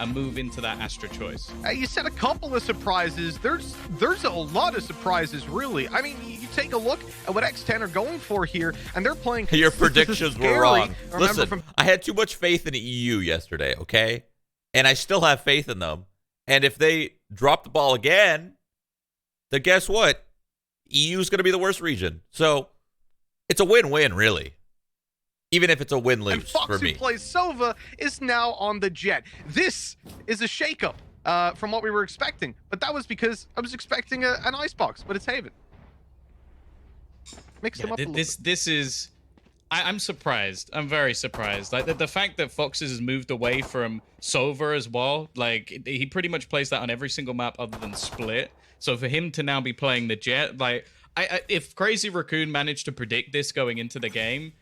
and move into that Astra choice. You said a couple of surprises. There's a lot of surprises, really. I mean, you take a look at what X10 are going for here, and they're playing. Your predictions were wrong. Listen, from I had too much faith in the EU yesterday, okay? And I still have faith in them. And if they drop the ball again, then guess what? EU is going to be the worst region. So it's a win-win, really. Even if it's a win-lose for foxz, me. who plays Sova, is now on the Jet. This is a shakeup from what we were expecting, but that was because I was expecting an icebox, but it's Haven. Mixed them up a little bit. This is... I'm surprised. I'm very surprised. Like the fact that foxz has moved away from Sova as well. Like he pretty much plays that on every single map other than Split. So for him to now be playing the Jet, like if Crazy Raccoon managed to predict this going into the game,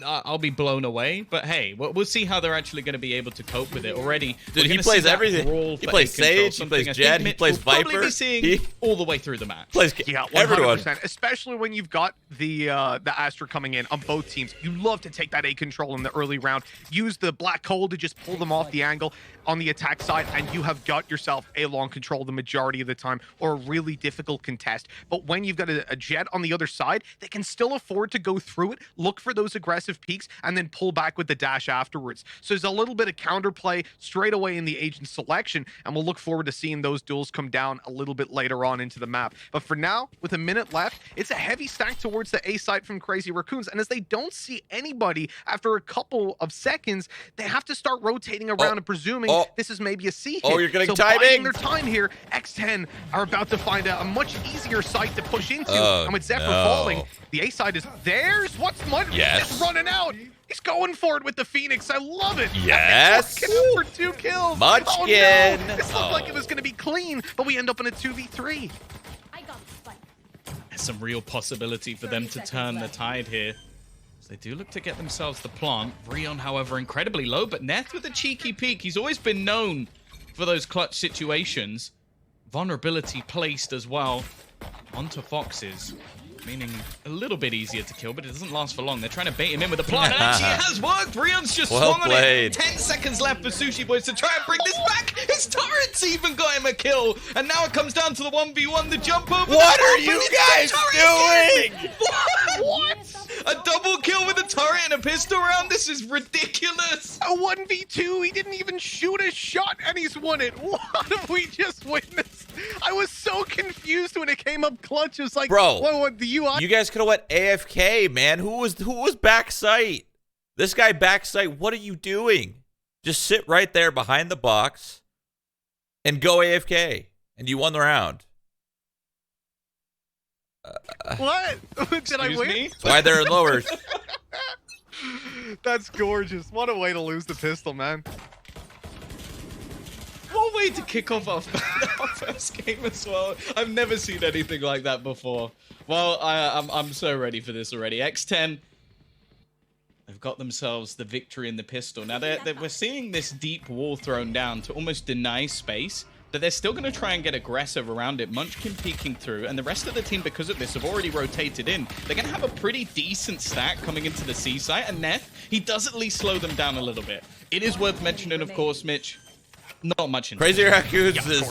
I'll be blown away. But hey, we'll see how they're actually going to be able to cope with it. Already, dude, he plays everything. He plays Sage, he plays Jet, he plays Viper. Probably be seeing all the way through the match. Plays Yeah, 100%. everyone. Especially when you've got the Astra coming in on both teams. You love to take that A control in the early round. Use the black hole to just pull them off the angle on the attack side, and you have got yourself a long control the majority of the time, or a really difficult contest. But when you've got a Jet on the other side, they can still afford to go through it, look for those aggressive peaks, and then pull back with the dash afterwards. So there's a little bit of counterplay straight away in the agent selection, and we'll look forward to seeing those duels come down a little bit later on into the map. But for now, with a minute left, it's a heavy stack towards the A site from Crazy Raccoons, and as they don't see anybody after a couple of seconds, they have to start rotating around and presuming this is maybe a C hit. Oh, you're getting so timing. buying their time here, X10 are about to find a much easier site to push into, and with Zephyr falling, the A side is theirs. What's Munchkin just running out? He's going for it with the Phoenix. I love it. Yes. For 2 kills. Munchkin. Oh, no. This looked like it was going to be clean, but we end up in a 2v3. There's some real possibility for them to turn the tide here. They do look to get themselves the plant. Rion, however, incredibly low, but Neth with a cheeky peek. He's always been known for those clutch situations. Vulnerability placed as well onto foxz, meaning a little bit easier to kill, but it doesn't last for long. They're trying to bait him in with a plant. It actually has worked. Rion's just swung on it. 10 seconds left for sushiboys to try and bring this back. His turret's even got him a kill. And now it comes down to the 1v1, the jump over. What are you guys doing? What? A double kill with a turret and a pistol round? This is ridiculous. A 1v2. He didn't even shoot a shot, and he's won it. What have we just witnessed? I was so confused when it came up clutch. It was like, bro, what the UI? You guys could have went AFK, man. Who was back sight? This guy back sight. What are you doing? Just sit right there behind the box and go AFK, and you won the round. What? Did I win? Me? That's why they're in lowers. That's gorgeous. What a way to lose the pistol, man. What a way to kick off our first game as well. I've never seen anything like that before. Well, I'm so ready for this already. X10, they've got themselves the victory in the pistol. Now, we're seeing this deep wall thrown down to almost deny space, but they're still going to try and get aggressive around it. Munchkin peeking through, and the rest of the team, because of this, have already rotated in. They're going to have a pretty decent stack coming into the C site, and Neth, he does at least slow them down a little bit. It is worth mentioning, of course, Mitch, not much in Crazy Raccoons is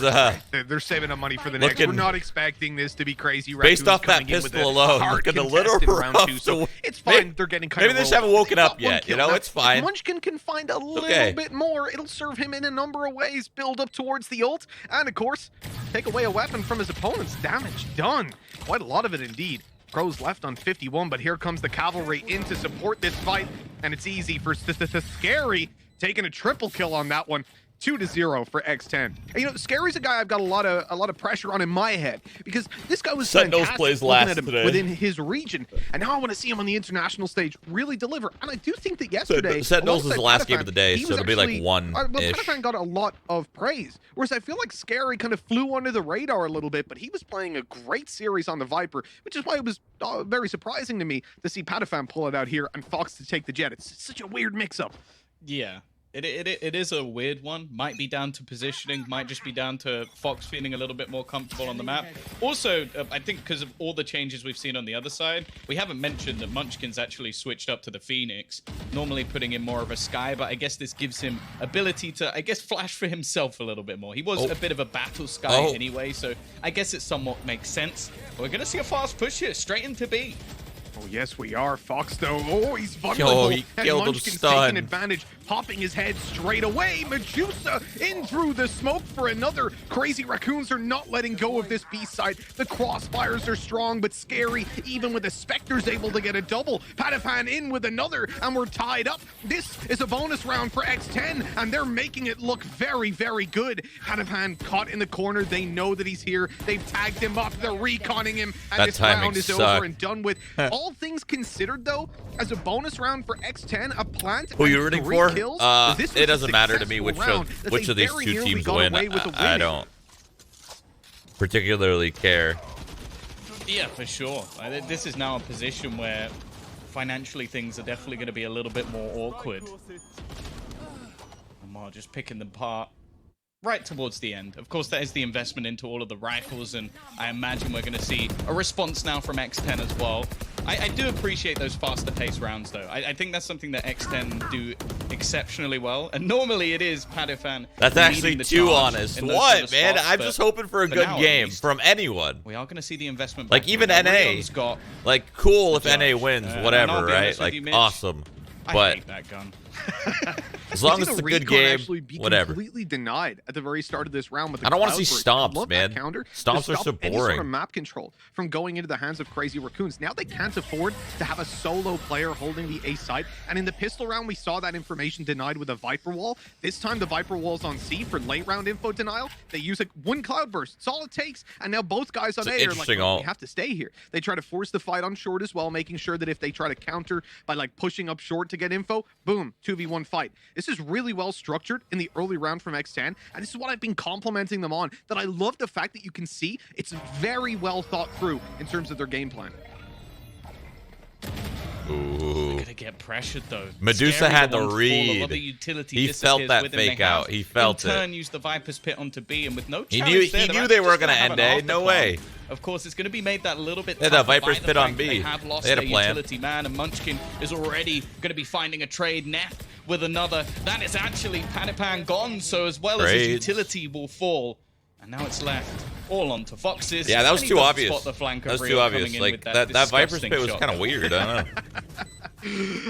they're saving up money for the next. We're not expecting this to be Crazy Raccoons. Based off that pistol alone, looking a little rough. So it's fine. They're getting kind of. Maybe they just haven't woken up yet. You know, it's fine. If Munchkin can find a little bit more, it'll serve him in a number of ways. Build up towards the ult, and of course, take away a weapon from his opponent's damage done. Quite a lot of it indeed. Crws left on 51, but here comes the cavalry in to support this fight, and it's easy for sScary taking a triple kill on that one. 2-0 for X10. And, you know, Scary's a guy I've got a lot of pressure on in my head, because this guy was Sentinels plays last today within his region, and now I want to see him on the international stage really deliver. And I do think that yesterday, Sentinels is the last game of the day, so it'll be like one-ish. Patiphan got a lot of praise, whereas I feel like SScary kind of flew under the radar a little bit, but he was playing a great series on the Viper, which is why it was very surprising to me to see Patiphan pull it out here and foxz to take the Jet. It's such a weird mix-up. Yeah. It is a weird one. Might be down to positioning. Might just be down to foxz feeling a little bit more comfortable on the map. Also, I think because of all the changes we've seen on the other side, we haven't mentioned that Munchkin's actually switched up to the Phoenix, normally putting in more of a Sky, but I guess this gives him ability to, I guess, flash for himself a little bit more. He was a bit of a battle Sky anyway, so I guess it somewhat makes sense. But we're going to see a fast push here, straight into B. Oh, yes, we are. Foxz, though. Oh, he's vulnerable. He and killed him, Munchkin's stun. taking advantage, popping his head straight away. Medusa in through the smoke for another. Crazy Raccoons are not letting go of this B side. The crossfires are strong, but scary. Even with the Spectres able to get a double. Patiphan in with another, and we're tied up. This is a bonus round for X10, and they're making it look very, very good. Patiphan caught in the corner. They know that he's here. They've tagged him up. They're reconning him, and this round is over and done with. All things considered, though, as a bonus round for X10, a plant. Who are you rooting for? Kills, it doesn't matter to me which of these two teams win. I don't particularly care. Yeah, for sure. This is now a position where financially things are definitely going to be a little bit more awkward. Amar just picking them apart right towards the end. Of course, that is the investment into all of the rifles, and I imagine we're going to see a response now from X10 as well. I do appreciate those faster paced rounds, though. I think that's something that X10 do exceptionally well, and normally it is Patiphan. That's actually too honest. What, man? I'm just hoping for a good game from anyone. We are going to see the investment. Like, even NA. Like, cool if NA wins, whatever, right? Like, awesome. But I hate that gun. As long as it's a good game, whatever. Completely denied at the very start of this round with the I don't want to see stomps, man. Stomps are so boring. Any sort of map control from going into the hands of Crazy Raccoons. Now they can't afford to have a solo player holding the A side. And in the pistol round, we saw that information denied with a Viper wall. This time, the Viper wall's on C for late round info denial. They use like one cloudburst. It's all it takes. And now both guys on A are like, we have to stay here. They try to force the fight on short as well, making sure that if they try to counter by like pushing up short to get info, boom, 2v1 fight. This is really well structured in the early round from X10, and this is what I've been complimenting them on, that I love the fact that you can see it's very well thought through in terms of their game plan. Ooh. Gonna get pressured though. Medusa had the read. He felt that fake out. He felt it. In turn, used the Viper's Pit onto B, and with no he knew they were gonna end A. No way. Of course, it's going to be made that little bit. The Viper's Pit on B. They have lost their utility man, and Munchkin is already going to be finding a trade. Neth with another. That is actually Patiphan gone, so as well as his utility will fall. And now it's left all onto foxz. Yeah, that was too obvious. That was too obvious. Like, that Viper's Pit was kind of weird. I don't know.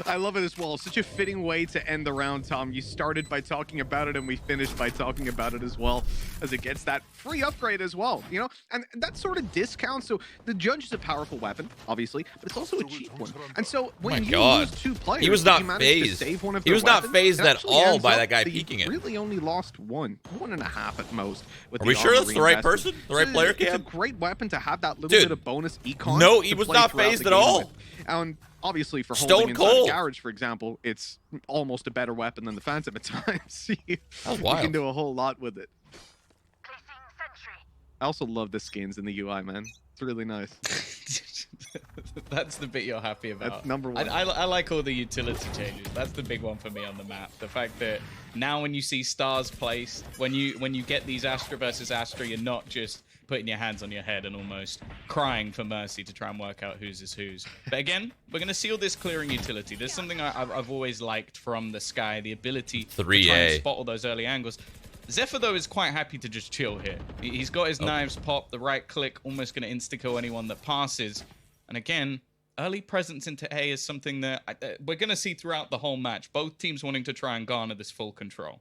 I love it as well. Such a fitting way to end the round, Tom. You started by talking about it, and we finished by talking about it as well, as it gets that free upgrade as well, you know? And that sort of discount. So the Judge is a powerful weapon, obviously, but it's also a cheap one. And so when you lose two players, he was not phased. He was not phased at all by that guy peeking it. Really only lost one and a half at most. Are we sure that's the right person? The right player, Cam? It's a great weapon to have that little bit of bonus econ. No, he was not phased at all. And obviously, for holding inside a garage, for example, it's almost a better weapon than the Phantom at times. You can do a whole lot with it. I also love the skins in the UI, man. It's really nice. That's the bit you're happy about. That's number one. I like all the utility changes. That's the big one for me on the map. The fact that now when you see stars placed, when you get these Astra versus Astra, you're not just putting your hands on your head and almost crying for mercy to try and work out whose is whose. But again, we're going to seal this clearing utility. There's something I've always liked from the Sky, the ability to try and spot all those early angles. Zephyr, though, is quite happy to just chill here. He's got his knives popped, the right click, almost going to insta-kill anyone that passes. And again, early presence into A is something that we're going to see throughout the whole match. Both teams wanting to try and garner this full control.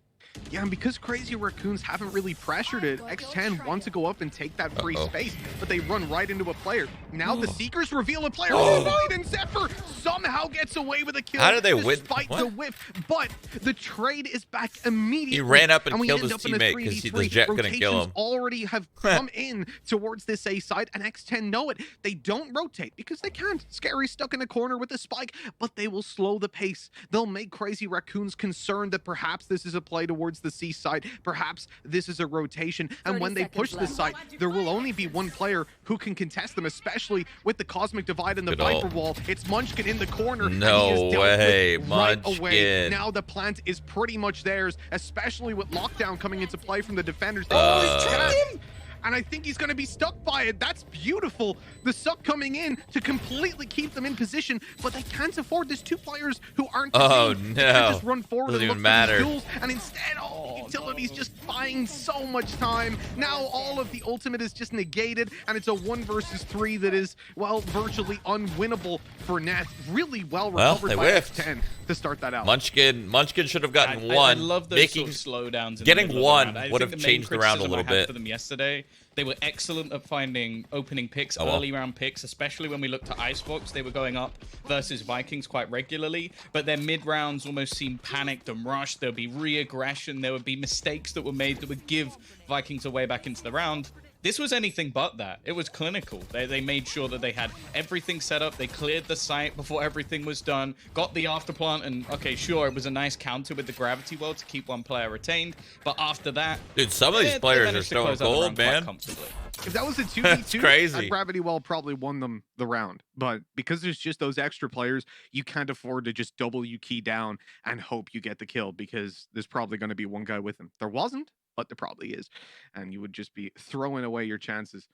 Yeah, and because Crazy Raccoons haven't really pressured it, X10 wants to go up and take that free space, but they run right into a player. Now the Seekers reveal a player, and Zephyr somehow gets away with a kill. How did they win? Despite the whiff, but the trade is back immediately. He ran up and killed his teammate because the Jet couldn't kill him. Already have come in towards this A side, and X10 know it. They don't rotate because they can't. sScary's stuck in a corner with a spike, but they will slow the pace. They'll make Crazy Raccoons concerned that perhaps this is a play towards the C side, perhaps this is a rotation, and when they push this side, there will only be one player who can contest them, especially with the Cosmic Divide and the Viper Wall. It's Munchkin in in the corner. No and he is dealt way, with right away. Munchkin. Now the plant is pretty much theirs, especially with lockdown coming into play from the defenders. They Uh. trapped him, and I think he's going to be stuck by it. That's beautiful. The suck coming in to completely keep them in position, but they can't afford. There's 2 players who aren't. Oh, They no. can't just run forward Doesn't and even look for these matter. duels, and instead, utility's just buying so much time. Now all of the ultimate is just negated, and it's a 1 versus 3 that is, well, virtually unwinnable for neth. Really well recovered they by whiffed. X10 to start that out. Munchkin should have gotten I one. love those Making sort of slowdowns. getting in the middle one of the round. would I have think the main changed the round a criticism little I had bit. for them yesterday. They were excellent at finding opening picks, Oh, well. early round picks, especially when we looked at Icebox. They were going up versus Vikings quite regularly, but their mid rounds almost seemed panicked and rushed. There would be re-aggression. There would be mistakes that were made that would give Vikings a way back into the round. This was anything but that. It was clinical. They made sure that they had everything set up. They cleared the site before everything was done, got the afterplant, and okay, sure, it was a nice counter with the gravity well to keep one player retained. But after that, Dude, some of these they players are managed to stone close out the cold, round quite man. comfortably. If that was a 2v2, That's crazy. that Gravity Well probably won them the round. But because there's just those extra players, you can't afford to just W key down and hope you get the kill, because there's probably going to be one guy with him. There wasn't, but there probably is. And you would just be throwing away your chances.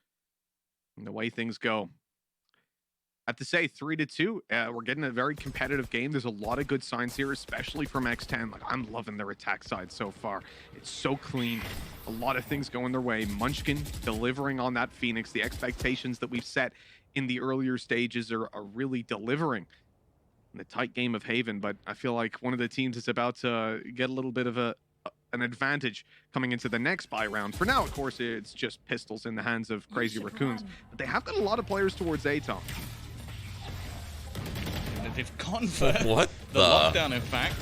And the way things go. I have to say, 3-2. We're getting a very competitive game. There's a lot of good signs here, especially from X10. Like, I'm loving their attack side so far. It's so clean. A lot of things going their way. Munchkin delivering on that Phoenix. The expectations that we've set in the earlier stages are really delivering in the tight game of Haven. But I feel like one of the teams is about to get a little bit of an advantage coming into the next buy round. For now, of course, it's just pistols in the hands of Crazy Raccoons. But they have got a lot of players towards A-Tom. They've gone for What the lockdown, in fact.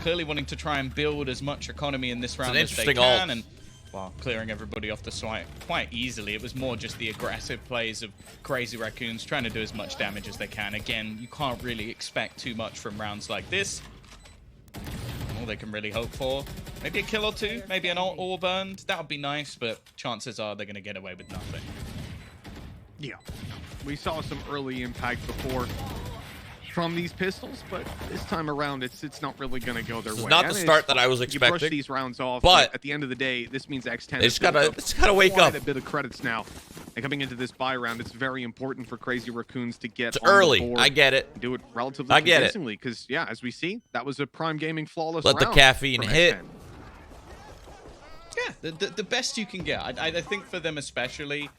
Clearly wanting to try and build as much economy in this round as they interesting can, ult. and while clearing everybody off the site quite easily. It was more just the aggressive plays of Crazy Raccoons trying to do as much damage as they can. Again, you can't really expect too much from rounds like this. All they can really hope for, maybe a kill or two, maybe an ult all burned. That would be nice, but chances are they're going to get away with nothing. Yeah, we saw some early impact before from these pistols, but this time around it's not really going to go their way. This is not the start that I was You brush expecting. these rounds off, but at the end of the day, this means X10 They just gotta wake up. a bit of credits now. And coming into this buy round, it's very important for Crazy Raccoons to get It's on the early. board I get it. and do it relatively I get it. convincingly, because yeah, as we see, that was a Prime Gaming flawless Let the round caffeine from hit. X10. Yeah, the best you can get. I think for them especially,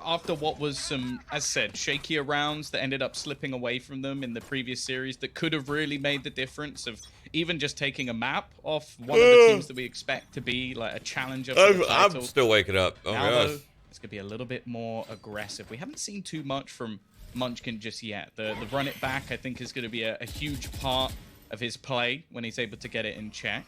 after what was some, as said, shakier rounds that ended up slipping away from them in the previous series that could have really made the difference of even just taking a map off one of the teams that we expect to be like a challenger for the title. I'm still waking up. Oh Now, my gosh. though, it's going to be a little bit more aggressive. We haven't seen too much from Munchkin just yet. The run it back, I think, is going to be a huge part of his play when he's able to get it in check.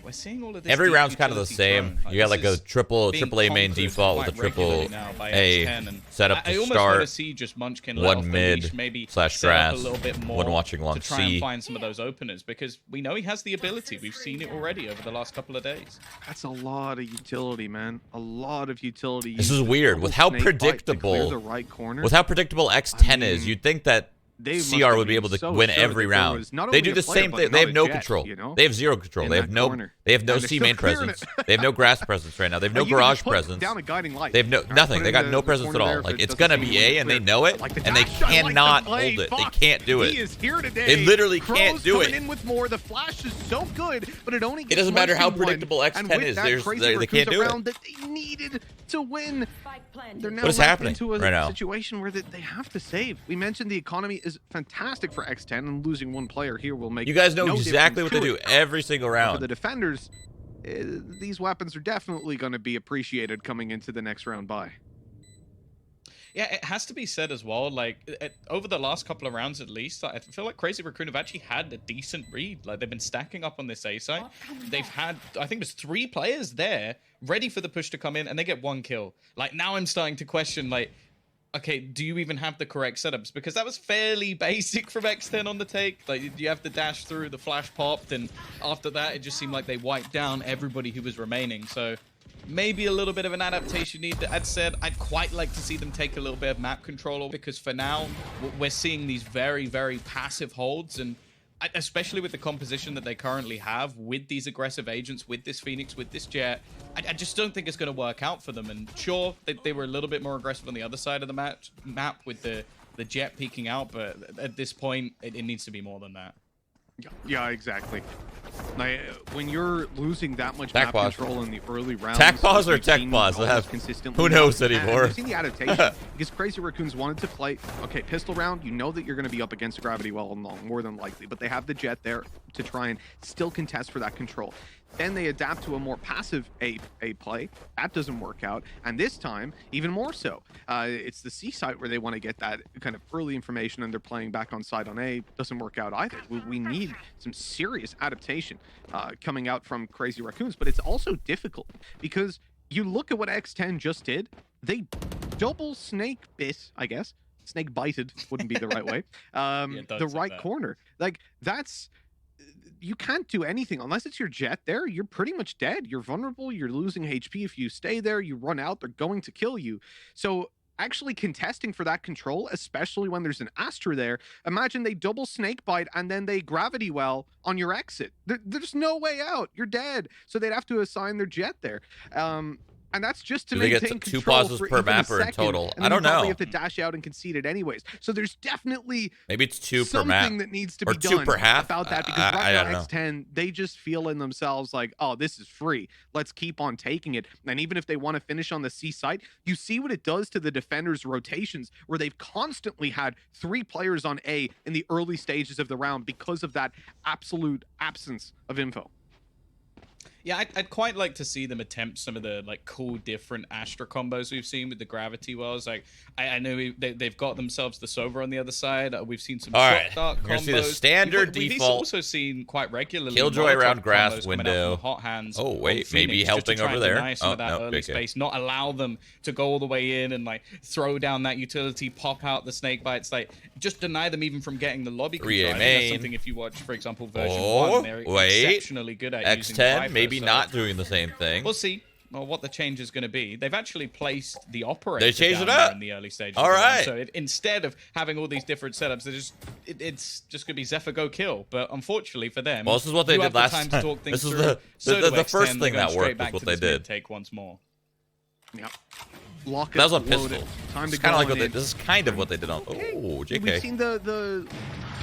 We're seeing all of this. Every deep round's kind of the utility same. thrown. You got this like a is triple being A main conquered default with a quite triple regularly now by A X10, and setup I to almost want to start. see just Munchkin One let off the mid leash, maybe slash set up grass, a little bit more one watching long to try C. and find some of those openers, because we know he has the ability. We've seen it already over the last couple of days. That's a lot of utility, man. A lot of utility. This is weird. With how Snake bite to clear predictable, the right corner. with how predictable X10 I is, mean, you'd think that they must CR have would be been able to so win sure every that there round. was not They only do a the player, same but thing. They not have a no jet, control. you know? They have zero control. In They have that no. corner. They have no And they're C still main clearing presence. it. They have no grass presence right now. They have no You can garage just put presence. down a guiding light. They have no Alright, nothing. put They in got the no presence at corner there all. if Like it it's doesn't gonna seem be to A, and they clear. know it, Like the and they dash, I like the cannot play. hold it. They Foxz, can't do He it. is here today. They literally Crws can't do coming it. in with more. The flash is so good, but it only It gets doesn't matter how Munchkin one. predictable And X10 with is. that, There's Crazy they Raccoons can't do around it. that they needed to win. They're now What is left happening into a right now? situation where they have to save. We mentioned the economy is fantastic for X10, and losing one player here will make You guys know no exactly what difference they to do it. every single For round. the defenders, these weapons are definitely going to be appreciated coming into the next round bye. Yeah, it has to be said as well, like, over the last couple of rounds at least, I feel like Crazy Raccoon have actually had a decent read. Like, they've been stacking up on this A site. They've had, I think there's 3 players there ready for the push to come in, and they get 1 kill. Like, now I'm starting to question, like, okay, do you even have the correct setups? Because that was fairly basic from X10 on the take. Like, you have to dash through, the flash popped, and after that, it just seemed like they wiped down everybody who was remaining. So maybe a little bit of an adaptation need. That said, I'd quite like to see them take a little bit of map control, because for now, we're seeing these very, very passive holds, and especially with the composition that they currently have, with these aggressive agents, with this Phoenix, with this Jet, I just don't think it's going to work out for them. And sure, they were a little bit more aggressive on the other side of the map with the Jet peeking out, but at this point, it needs to be more than that. Yeah, exactly. Like, when you're losing that much Tech map pause. control in the early rounds, Tech pause or we've tech seen pause? almost consistently, Who knows and anymore? we've seen the adaptation because Crazy Raccoons wanted to play. Okay, pistol round. You know that you're going to be up against a gravity well and long, more than likely, but they have the Jet there to try and still contest for that control. Then they adapt to a more passive A play. That doesn't work out. And this time, even more so. It's the C site where they want to get that kind of early information, and they're playing back on side on A. Doesn't work out either. We need some serious adaptation coming out from Crazy Raccoons, but it's also difficult because you look at what X10 just did. They double snake bit, I guess. Snake bited wouldn't be the right way. The right corner. Like, that's... You can't do anything unless it's your Jet there. You're pretty much dead. You're vulnerable. You're losing HP. If you stay there, you run out, they're going to kill you. So actually contesting for that control, especially when there's an Astra there, imagine they double snake bite and then they gravity well on your exit. There's no way out. You're dead. So they'd have to assign their Jet there. And that's just to maintain control. Two pauses per map or in total? I don't know. You have to dash out and concede it anyways. So there's definitely maybe it's two per map. Something that needs to be two done per half about that, because right now X10, they just feel in themselves like, oh, this is free. Let's keep on taking it. And even if they want to finish on the C site, you see what it does to the defenders' rotations, where they've constantly had 3 players on A in the early stages of the round because of that absolute absence of info. Yeah, I'd quite like to see them attempt some of the like cool different Astra combos we've seen with the gravity wells. Like I know they've got themselves the Sova on the other side. We've seen some shot dart combos. You're gonna see the standard we've default. also seen quite regularly Killjoy around grass window. Hot hands. Oh wait, maybe helping over there. Some of that early space, not allow them to go all the way in and like throw down that utility, pop out the snake bites. Like just deny them even from getting the lobby control. I think that's something if you watch, for example, version 1, they're exceptionally good at using X10 maybe so not doing the same thing. We'll see what the change is going to be. They've actually placed the operator they changed down it up in the early stages. All right. So instead of having all these different setups, it's just going to be Zephyr go kill. But unfortunately for them, well, this is what they did last time. This is the first thing that worked was what they did. Take once more. Yeah. That was on pistol. Time to kind of like this is kind of what they did on. Oh, JK. We've seen the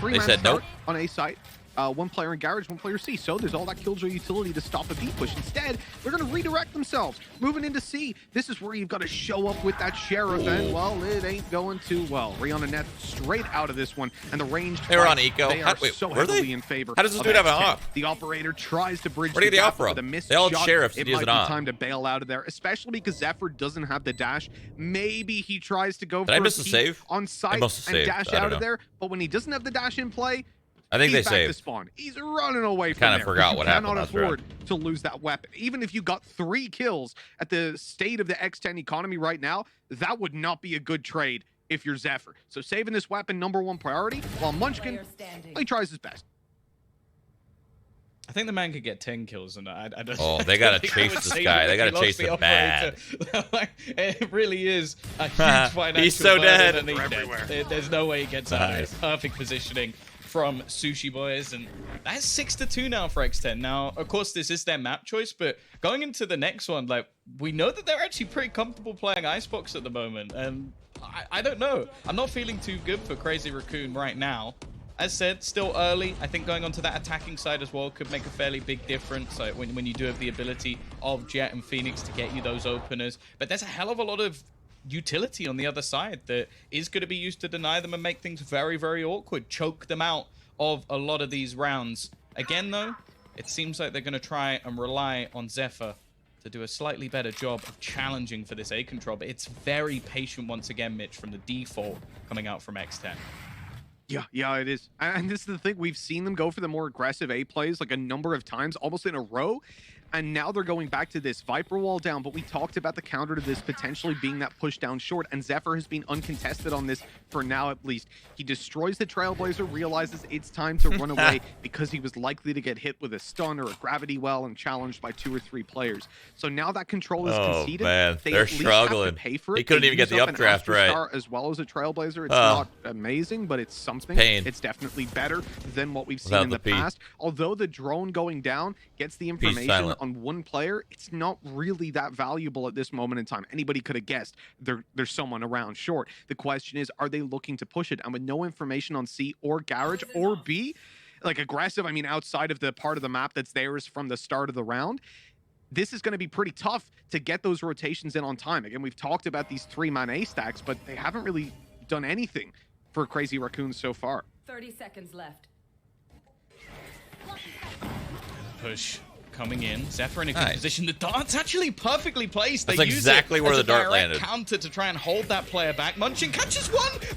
3-man said start nope on A site. 1 player in garage, 1 player C. So there's all that Killjoy utility to stop a B push. Instead, they're going to redirect themselves, moving into C. This is where you've got to show up with that sheriff, and well, it ain't going too well. Rion and Neth straight out of this one, and the range. They were on eco. They are so heavily in favor. How does this dude have an op? The operator tries to bridge the gap op from? with a missed they all shot. sheriffs. It might be time to bail out of there, especially because Zephyr doesn't have the dash. Maybe he tries to go for a save on site and dash out of there, but when he doesn't have the dash in play, I think he's they back saved. to spawn. He's running away from Kind there. of forgot what happened. You cannot afford to lose that weapon. Even if you got 3 kills at the state of the X10 economy right now, that would not be a good trade if you're Zephyr. So saving this weapon, #1 priority, while Munchkin, he tries his best. I think the man could get 10 kills, and I don't. Oh, they gotta chase this guy. They gotta chase him bad. It really is a huge financial. He's so dead. Everywhere. There's no way he gets out of it. Perfect positioning from sushiboys, and that's 6-2 now for X10. Now, of course, this is their map choice, but going into the next one, like, we know that they're actually pretty comfortable playing Icebox at the moment, and I don't know. I'm not feeling too good for Crazy Raccoon right now. As said, still early. I think going onto that attacking side as well could make a fairly big difference, like when you do have the ability of Jet and Phoenix to get you those openers. But there's a hell of a lot of utility on the other side that is going to be used to deny them and make things very, very awkward, choke them out of a lot of these rounds. Again, though, it seems like they're going to try and rely on Zephyr to do a slightly better job of challenging for this A control, but it's very patient once again, Mitch, from the default coming out from X10. Yeah, it is. And this is the thing. We've seen them go for the more aggressive A plays like a number of times, almost in a row. And now they're going back to this Viper wall down, but we talked about the counter to this potentially being that push down short, and zepher has been uncontested on this for now at least. He destroys the Trailblazer, realizes it's time to run away because he was likely to get hit with a stun or a gravity well and challenged by 2 or 3 players. So now that control is conceded. Man, they they're at least struggling. have to pay for it. He couldn't even get the updraft right. As well as a Trailblazer. It's not amazing, but it's something. Pain. It's definitely better than what we've seen Without in the the P. past. Although the drone going down gets the information on one player, it's not really that valuable at this moment in time. Anybody could have guessed there's someone around short. The question is, are they looking to push it? And with no information on C or Garage or B, like aggressive, I mean, outside of the part of the map that's theirs from the start of the round, this is going to be pretty tough to get those rotations in on time. Again, we've talked about these 3-man A stacks, but they haven't really done anything for Crazy Raccoons so far. 30 seconds left. Push coming in. Zephyr in a good position. The dart's actually perfectly placed. They That's use exactly it where as the a dart direct landed. counter to try and hold that player back. Munchkin catches one, but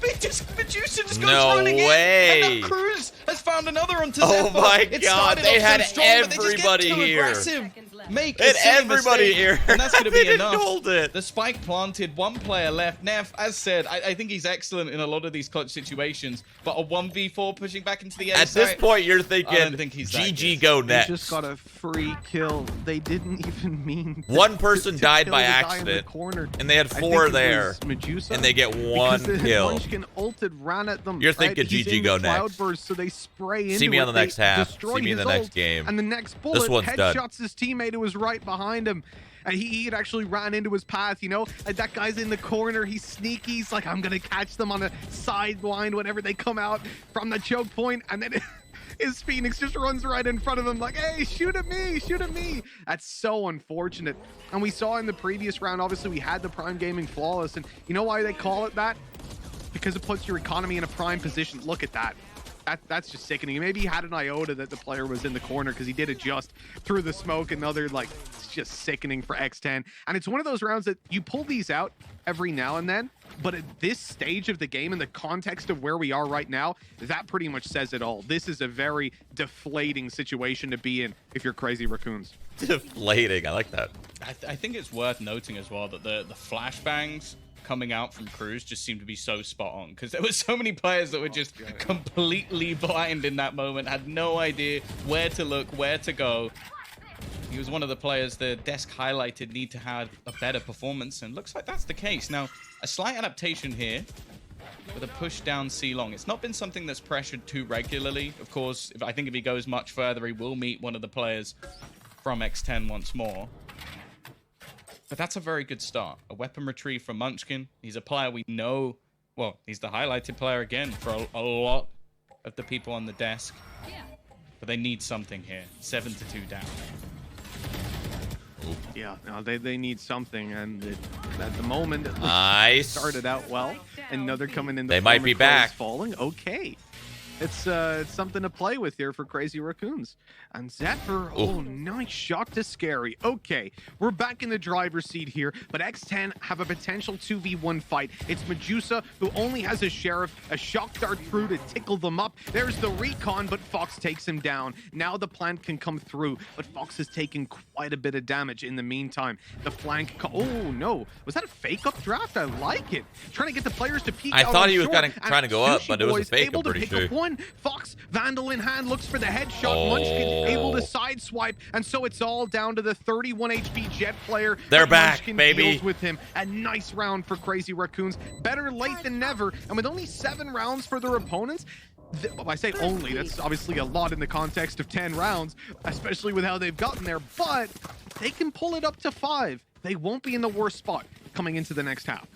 Medusa just goes No running way. in. And now Crws has found another onto Oh Zephyr. my It God, started they off so had strong, but they just get everybody too here. aggressive. Make a And silly everybody mistake, here. and that's going to They be didn't enough. hold it. The spike planted, one player left. Neth, as said, I think he's excellent in a lot of these clutch situations, but a 1v4 pushing back into the A At this site, point, you're I thinking, don't think he's that GG good. go They next. just got a free kill. They didn't even mean One person to died kill by the guy in the accident, corner. and they had I 4 think it there, was Medusa, and they get 1 because kill. Munchkin ulted, ran at them. You're right? thinking He's GG in go the next. Cloudburst, so they spray into See me on it, the next they half. destroy See me in his the next ult, game. And the next bullet one's done. headshots his teammate who was right behind him. And he had actually ran into his path, you know? And that guy's in the corner. He's sneaky. He's like, I'm going to catch them on a sideline whenever they come out from the choke point. And then his Phoenix just runs right in front of him like, hey, shoot at me, shoot at me. That's so unfortunate. And we saw in the previous round, obviously, we had the Prime Gaming Flawless. And you know why they call it that? Because it puts your economy in a prime position. Look at that. That's just sickening. Maybe he had an iota that the player was in the corner because he did adjust through the smoke. Another, like, it's just sickening for X10. And it's one of those rounds that you pull these out every now and then, but at this stage of the game, in the context of where we are right now, that pretty much says it all. This is a very deflating situation to be in if you're Crazy Raccoons. Deflating. I like that. I think it's worth noting as well that the flashbangs coming out from Crws just seemed to be so spot on, because there were so many players that were just completely blind in that moment, had no idea where to look, where to go. He was one of the players the desk highlighted need to have a better performance, and looks like that's the case. Now, a slight adaptation here with a push down C long. It's not been something that's pressured too regularly. Of course, I think if he goes much further, he will meet one of the players from X10 once more. But that's a very good start. A weapon retrieve from Munchkin. He's a player we know. Well, he's the highlighted player again for a lot of the people on the desk. But they need something here. 7-2 down. Yeah, no, they need something, and at the moment, it Nice. started out well, and now they're coming in. They might be back. Falling. Okay. It's something to play with here for Crazy Raccoons. And Zephyr, oh, nice shot to sScary. Okay, we're back in the driver's seat here, but X10 have a potential 2v1 fight. It's Medusa, who only has a Sheriff, a shock dart through to tickle them up. There's the recon, but foxz takes him down. Now the plant can come through, but foxz has taken quite a bit of damage in the meantime. The flank, oh no, was that a fake up draft? I like it. Trying to get the players to peek out. I thought on he was short, kind of trying to go up, but it was a sushiboys fake, I'm able to pretty pick up sure. one. foxz, Vandal in hand, looks for the headshot. Munchkin able to sideswipe, and so it's all down to the 31 HP Jet player. They're And back, Munchkin baby. deals with him. A nice round for Crazy Raccoons. Better late than never, and with only 7 rounds for their opponents, I say only, that's obviously a lot in the context of 10 rounds, especially with how they've gotten there, but they can pull it up to 5. They won't be in the worst spot coming into the next half.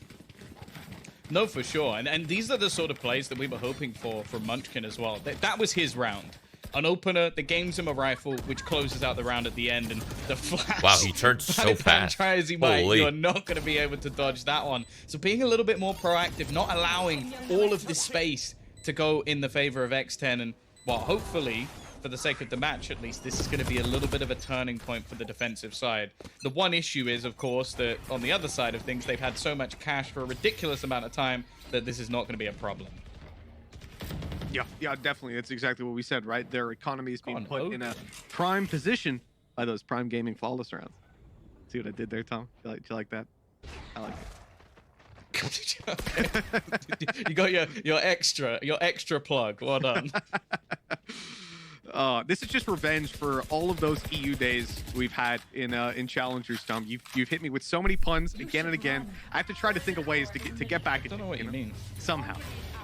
No, for sure. And these are the sort of plays that we were hoping for from Munchkin as well. That was his round. An opener that gains him a rifle, which closes out the round at the end, and the flash. Wow, he turned so Patiphan, fast. try as he might, Holy. you're not going to be able to dodge that one. So being a little bit more proactive, not allowing all of this space to go in the favor of X10, and, well, hopefully, for the sake of the match at least, this is going to be a little bit of a turning point for the defensive side. The one issue is, of course, that on the other side of things, they've had so much cash for a ridiculous amount of time that this is not going to be a problem. Yeah, definitely. That's exactly what we said, right? Their economy is being On put Oak. in a prime position. by those Prime Gaming flawless rounds. See what I did there, Tom? Do you like that? I like it. You got your extra plug. Well done. This is just revenge for all of those EU days we've had in Challengers, Tom. You've hit me with so many puns again and again. I have to try to think of ways to get back at you. I don't know what you mean. Somehow.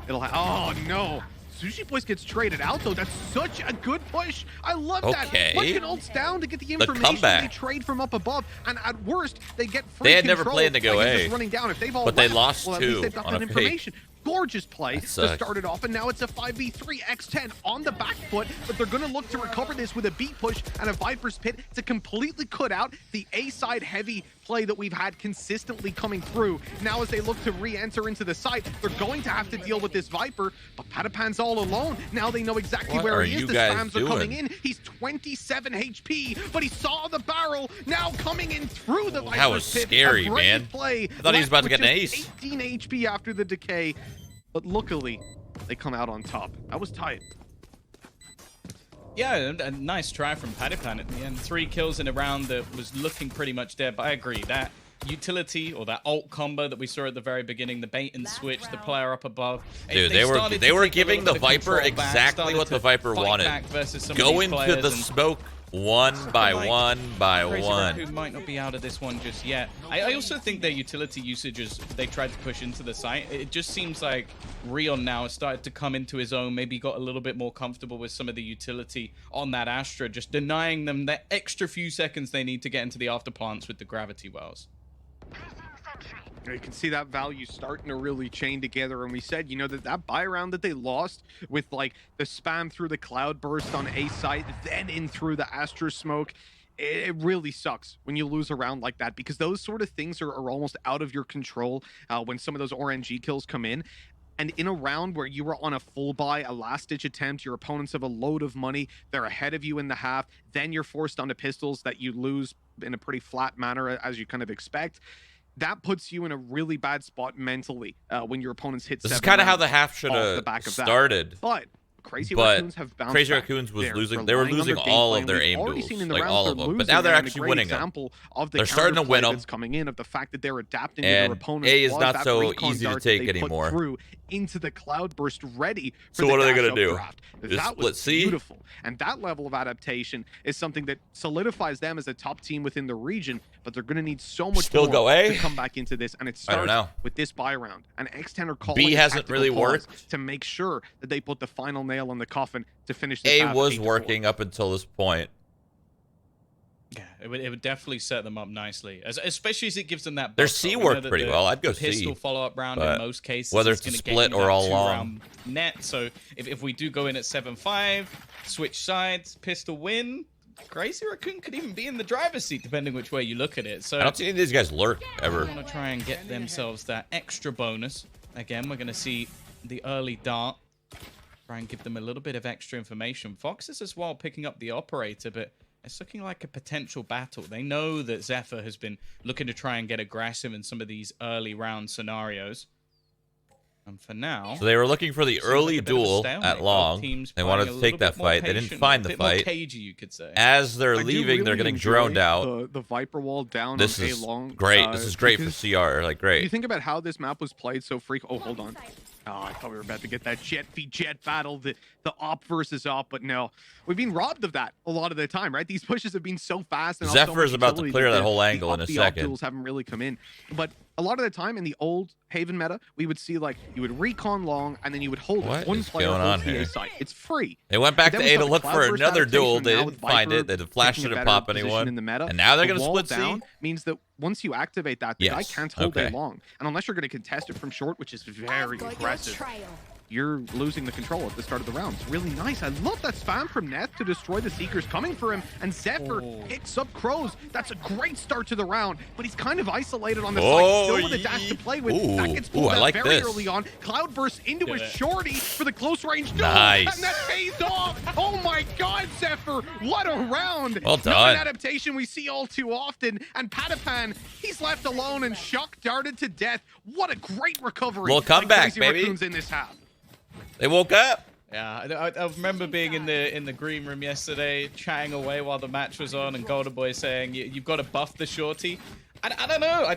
Oh, no. sushiboys gets traded out, though. That's such a good push. I love that. Munchkin ults down to get the information. They trade from up above, and at worst, they get free They had control. never planned to go A. Just running down. If they've all but left, they lost well, at least two they've got on that a information. fake. Gorgeous play to start it off, and now it's a 5v3 X10 on the back foot, but they're going to look to recover this with a B push and a Viper's Pit to completely cut out the A-side heavy play that we've had consistently coming through. Now as they look to re-enter into the site, they're going to have to deal with this Viper, but Patiphan's all alone. Now they know exactly where he is. The spams are coming in. He's 27 HP, but he saw the barrel now coming in through the Viper's Pit. That was scary, man. Play. I thought he was about to get an ace. 18 HP after the decay, but luckily they come out on top. That was tight. Yeah, a nice try from Patiphan at the end. 3 kills in a round that was looking pretty much dead, but I agree. That utility or that ult combo that we saw at the very beginning, the bait and switch, the player up above. Dude, they were giving the Viper exactly what the Viper wanted. Go into the smoke one by one by one. Who might not be out of this one just yet. I also think their utility usage as they tried to push into the site. It just seems like Rion now has started to come into his own, maybe got a little bit more comfortable with some of the utility on that Astra, just denying them that extra few seconds they need to get into the afterplants with the gravity wells. You can see that value starting to really chain together, and we said, you know, that buy round that they lost with like the spam through the cloud burst on A site, then in through the Astra smoke. It really sucks when you lose a round like that, because those sort of things are almost out of your control when some of those RNG kills come in. And in a round where you were on a full buy, a last-ditch attempt, your opponents have a load of money, they're ahead of you in the half, then you're forced onto pistols that you lose in a pretty flat manner as you kind of expect. That puts you in a really bad spot mentally when your opponents hit. This is kind of how the half should have started. But Crazy Raccoons have bounced Crazy back. Raccoons was losing. They were losing all of their aim duels, like all of them. But now they're actually winning them. They're starting to win them. Coming in of the fact that they're adapting to their opponents. A is not so easy to take anymore. Through into the cloudburst, ready for so the what are they gonna do? Draft. Just that split was C? Beautiful, and that level of adaptation is something that solidifies them as a top team within the region. But they're going to need so much more to come back into this, and it starts with this buy round. And X10 are calling B hasn't really worked to make sure that they put the final nail on the coffin to finish this. A was working up until this point. Yeah, it would definitely set them up nicely, especially as it gives them that. Their C worked pretty well. I'd go C. Pistol follow-up round in most cases. Whether it's a split or all long. Net. So if we do go in at 7-5, switch sides, pistol win. Crazy Raccoon could even be in the driver's seat, depending which way you look at it. So I don't see any of these guys lurk ever. They want to try and get themselves that extra bonus. Again, we're going to see the early dart. Try and give them a little bit of extra information. foxz is as well picking up the operator, but it's looking like a potential battle. They know that Zephyr has been looking to try and get aggressive in some of these early round scenarios. And for now... So they were looking for the early duel at long. They wanted to take that fight. They didn't find the fight. Cagey, you could say. As they're leaving, they're getting droned out. The Viper wall down this on is A long. Great. This is great for CR. Like, great. You think about how this map was played so Oh, hold on. Oh, I thought we were about to get that jet v jet battle, the op versus op, but no. We've been robbed of that a lot of the time, right? These pushes have been so fast. And Zephyr is about to clear that whole angle in a second. The duels haven't really come in. But a lot of the time in the old Haven meta, we would see like you would recon long and then you would hold one player on the A site. It's free. They went back to A to look for another duel. They didn't find it. The flash didn't pop anyone. And now they're going to split C. Means that once you activate that, the guy can't hold A long. And unless you're going to contest it from short, which is very aggressive, you're losing the control at the start of the round. It's really nice. I love that spam from Neth to destroy the Seekers coming for him, and Zephyr picks up Crws. That's a great start to the round, but he's kind of isolated on the side, still with a dash to play with. That gets pulled out very early on. Cloud bursts into a shorty for the close range duel, and that pays off. Oh my God, Zephyr, what a round. Well done. Not an adaptation we see all too often, and Patiphan, he's left alone and shock darted to death. What a great recovery. We'll come back, baby. Raccoons in this half. They woke up. Yeah, I remember being in the green room yesterday, chatting away while the match was on, and Golden Boy saying, "You've got to buff the shorty." I don't know.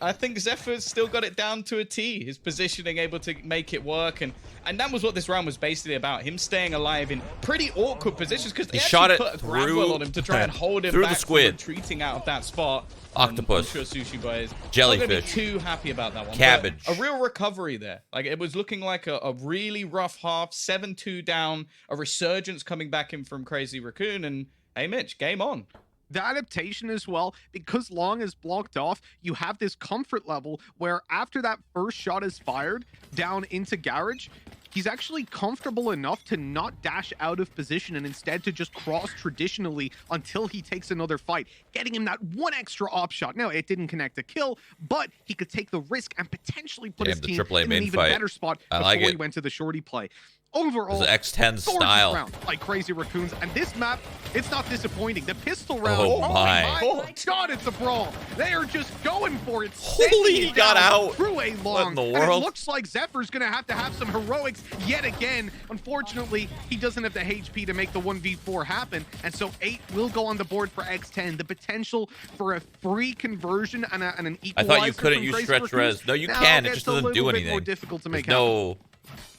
I think Zephyr's still got it down to a T. His positioning able to make it work, and that was what this round was basically about. Him staying alive in pretty awkward positions because they shot actually it put a grapple on him to try and hold him through back the squid. from retreating out of that spot. Octopus. I'm sure sushiboys Jellyfish. not gonna be too happy about that one. Cabbage. But a real recovery there. Like, it was looking like a really rough half. 7-2 down. A resurgence coming back in from Crazy Raccoon. And hey, Mitch, game on. The adaptation as well, because long is blocked off, you have this comfort level where after that first shot is fired down into garage, he's actually comfortable enough to not dash out of position and instead to just cross traditionally until he takes another fight, getting him that one extra op shot. Now, it didn't connect a kill, but he could take the risk and potentially put his team in an even better spot before he went to the shorty play. Overall, X10 style round by Crazy Raccoons, and this map, it's not disappointing. The pistol round, Oh my God, it's a brawl. They are just going for it. Holy, he got out. Through a long. What in the And world? it looks like Zephyr's gonna have some heroics yet again. Unfortunately, he doesn't have the HP to make the 1v4 happen, and so 8 will go on the board for X10. The potential for a free conversion and an equalizer. I thought you couldn't from use Crazy stretch Raccoons res. No, you now can. It gets just a doesn't do little bit anything. more difficult to make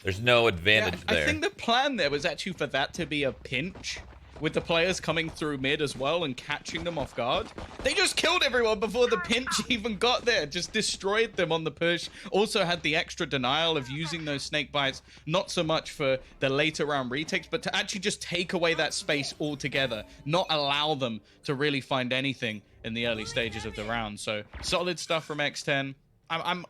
There's no advantage there. I think the plan there was actually for that to be a pinch, with the players coming through mid as well and catching them off guard. They just killed everyone before the pinch even got there. Just destroyed them on the push. Also had the extra denial of using those snake bites, not so much for the later round retakes, but to actually just take away that space altogether, not allow them to really find anything in the early stages of the round. So solid stuff from X10. I'm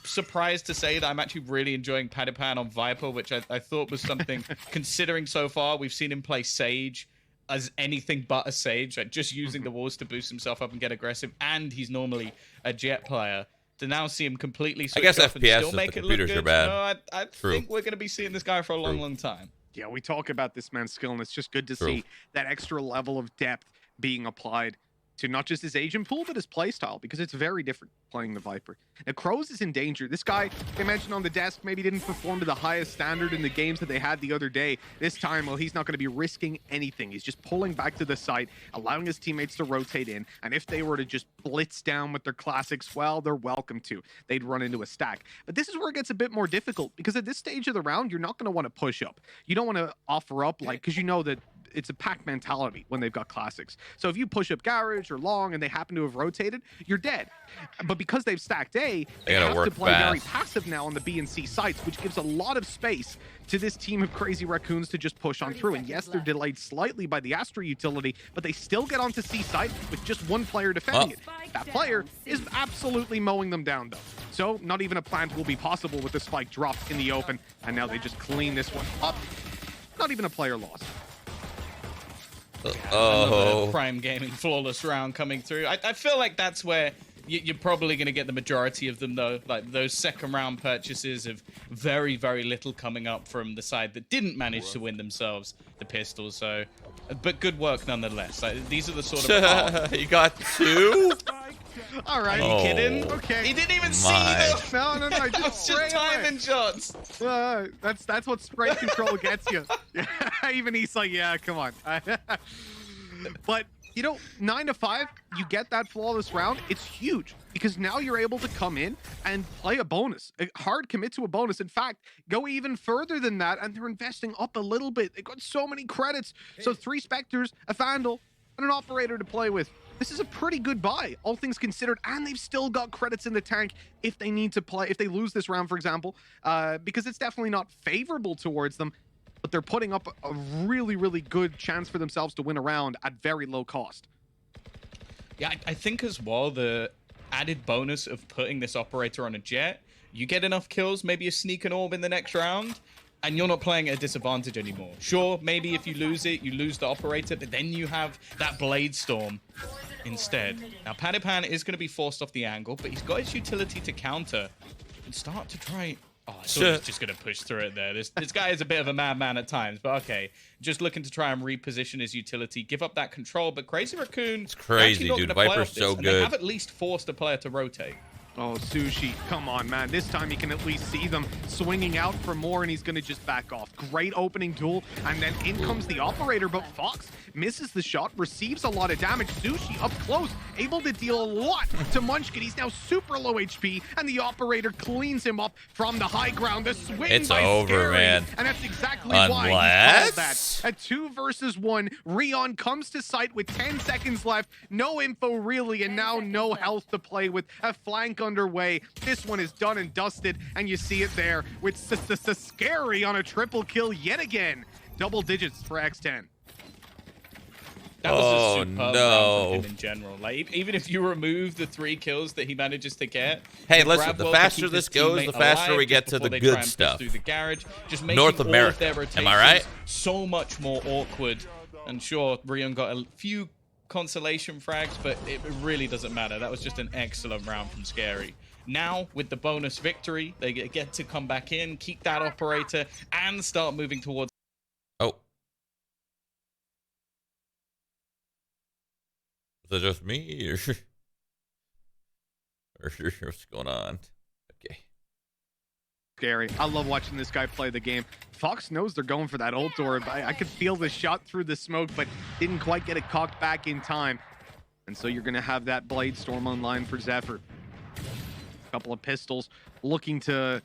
surprised to say that I'm actually really enjoying Patiphan on Viper, which I thought was something, considering so far we've seen him play Sage as anything but a Sage, like just using the walls to boost himself up and get aggressive, and he's normally a Jet player. To now see him completely switch off and still make it look good, I think we're going to be seeing this guy for a long time. Yeah, we talk about this man's skill, and it's just good to see that extra level of depth being applied to not just his agent pool, but his playstyle, because it's very different playing the Viper. Now, Crws is in danger. This guy, they mentioned on the desk, maybe didn't perform to the highest standard in the games that they had the other day. This time, well, he's not going to be risking anything. He's just pulling back to the site, allowing his teammates to rotate in, and if they were to just blitz down with their classics, well, they're welcome to. They'd run into a stack. But this is where it gets a bit more difficult, because at this stage of the round, you're not going to want to push up. You don't want to offer up, like, because you know that it's a pack mentality when they've got classics. So if you push up garage or long and they happen to have rotated, you're dead. But because they've stacked A, they have to play very passive now on the B and C sites, which gives a lot of space to this team of Crazy Raccoons to just push on through. And yes, they're delayed slightly by the Astra utility, but they still get onto C site with just one player defending it. That player is absolutely mowing them down, though. So not even a plant will be possible with the spike dropped in the open. And now they just clean this one up. Not even a player lost. Prime Gaming flawless round coming through. I feel like that's where you're probably going to get the majority of them, though. Like, those second round purchases of very, very little coming up from the side that didn't manage to win themselves the pistol. So, but good work nonetheless. Like, these are the sort of You got 2? All right. Are you kidding? Okay. He didn't even see them. No. That was just timing shots. That's what sprite control gets you. Even he's like, yeah, come on. But, you know, 9 to 5, you get that flawless round. It's huge because now you're able to come in and play a bonus. A hard commit to a bonus. In fact, go even further than that, and they're investing up a little bit. They've got so many credits. So 3 Spectres, a Vandal, and an Operator to play with. This is a pretty good buy, all things considered, and they've still got credits in the tank if they need to play, if they lose this round, for example, because it's definitely not favorable towards them, but they're putting up a really, really good chance for themselves to win a round at very low cost. Yeah, I think as well, the added bonus of putting this Operator on a Jet, you get enough kills, maybe a sneak and orb in the next round, and you're not playing at a disadvantage anymore. Sure, maybe if you lose it, you lose the Operator, but then you have that Blade Storm instead. Now, Patiphan is going to be forced off the angle, but he's got his utility to counter and start to try... Oh, I thought he was just going to push through it there. This guy is a bit of a madman at times, but okay. Just looking to try and reposition his utility, give up that control, but Crazy Raccoon... It's crazy, dude. Viper's so good. They have at least forced a player to rotate. Oh, Sushi, come on, man. This time you can at least see them swinging out for more, and he's going to just back off. Great opening duel, and then in comes the operator, but foxz misses the shot, receives a lot of damage. Sushi up close, able to deal a lot to Munchkin. He's now super low HP, and the operator cleans him up from the high ground. The swing It's by over, sScary, man. and that's exactly why he called that. A 2 versus 1. Rion comes to site with 10 seconds left. No info really, and now no health to play with. A flank underway. This one is done and dusted, and you see it there with sScary on a triple kill yet again. Double digits for X10. That was a superb round no. from him in general. Like, even if you remove the 3 kills that he manages to get. Hey, the listen, grab the well to faster keep this his goes, the teammate faster alive we get just to the before they good try and push stuff. through the garage, just making North all America. of their rotations Am I right? so much more awkward. And sure, Rion got a few consolation frags, but it really doesn't matter. That was just an excellent round from sScary. Now, with the bonus victory, they get to come back in, keep that operator, and start moving towards. Oh. Is it just me? Or what's going on? Okay. Scary. I love watching this guy play the game. foxz knows they're going for that ult door. I could feel the shot through the smoke, but didn't quite get it cocked back in time. And so you're going to have that Blade Storm online for zepher. A couple of pistols looking to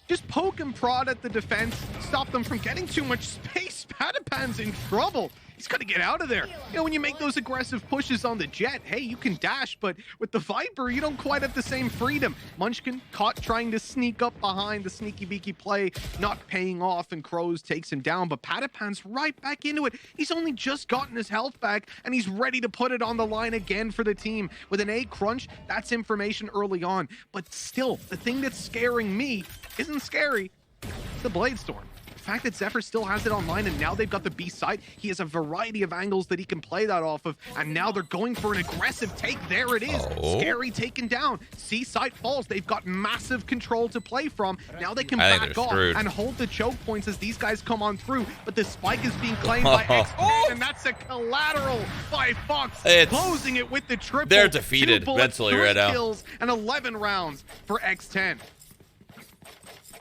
just poke and prod at the defense, stop them from getting too much space. Patiphan's in trouble. He's got to get out of there. You know, when you make those aggressive pushes on the jet, hey, you can dash, but with the Viper, you don't quite have the same freedom. Munchkin caught trying to sneak up behind, the sneaky beaky play, not paying off, and Crws takes him down, but Patiphan's right back into it. He's only just gotten his health back, and he's ready to put it on the line again for the team. With an A crunch, that's information early on, but still, the thing that's scaring me isn't sScary, it's the Blade Storm. The fact that zepher still has it online, and now they've got the B side. He has a variety of angles that he can play that off of, and now they're going for an aggressive take. There it is. sScary taken down. C site falls. They've got massive control to play from. Now they can back off and hold the choke points as these guys come on through, but the spike is being claimed by X10, and that's a collateral by foxz, closing it with the triple. They're defeated mentally right now. Kills and 11 rounds for X10.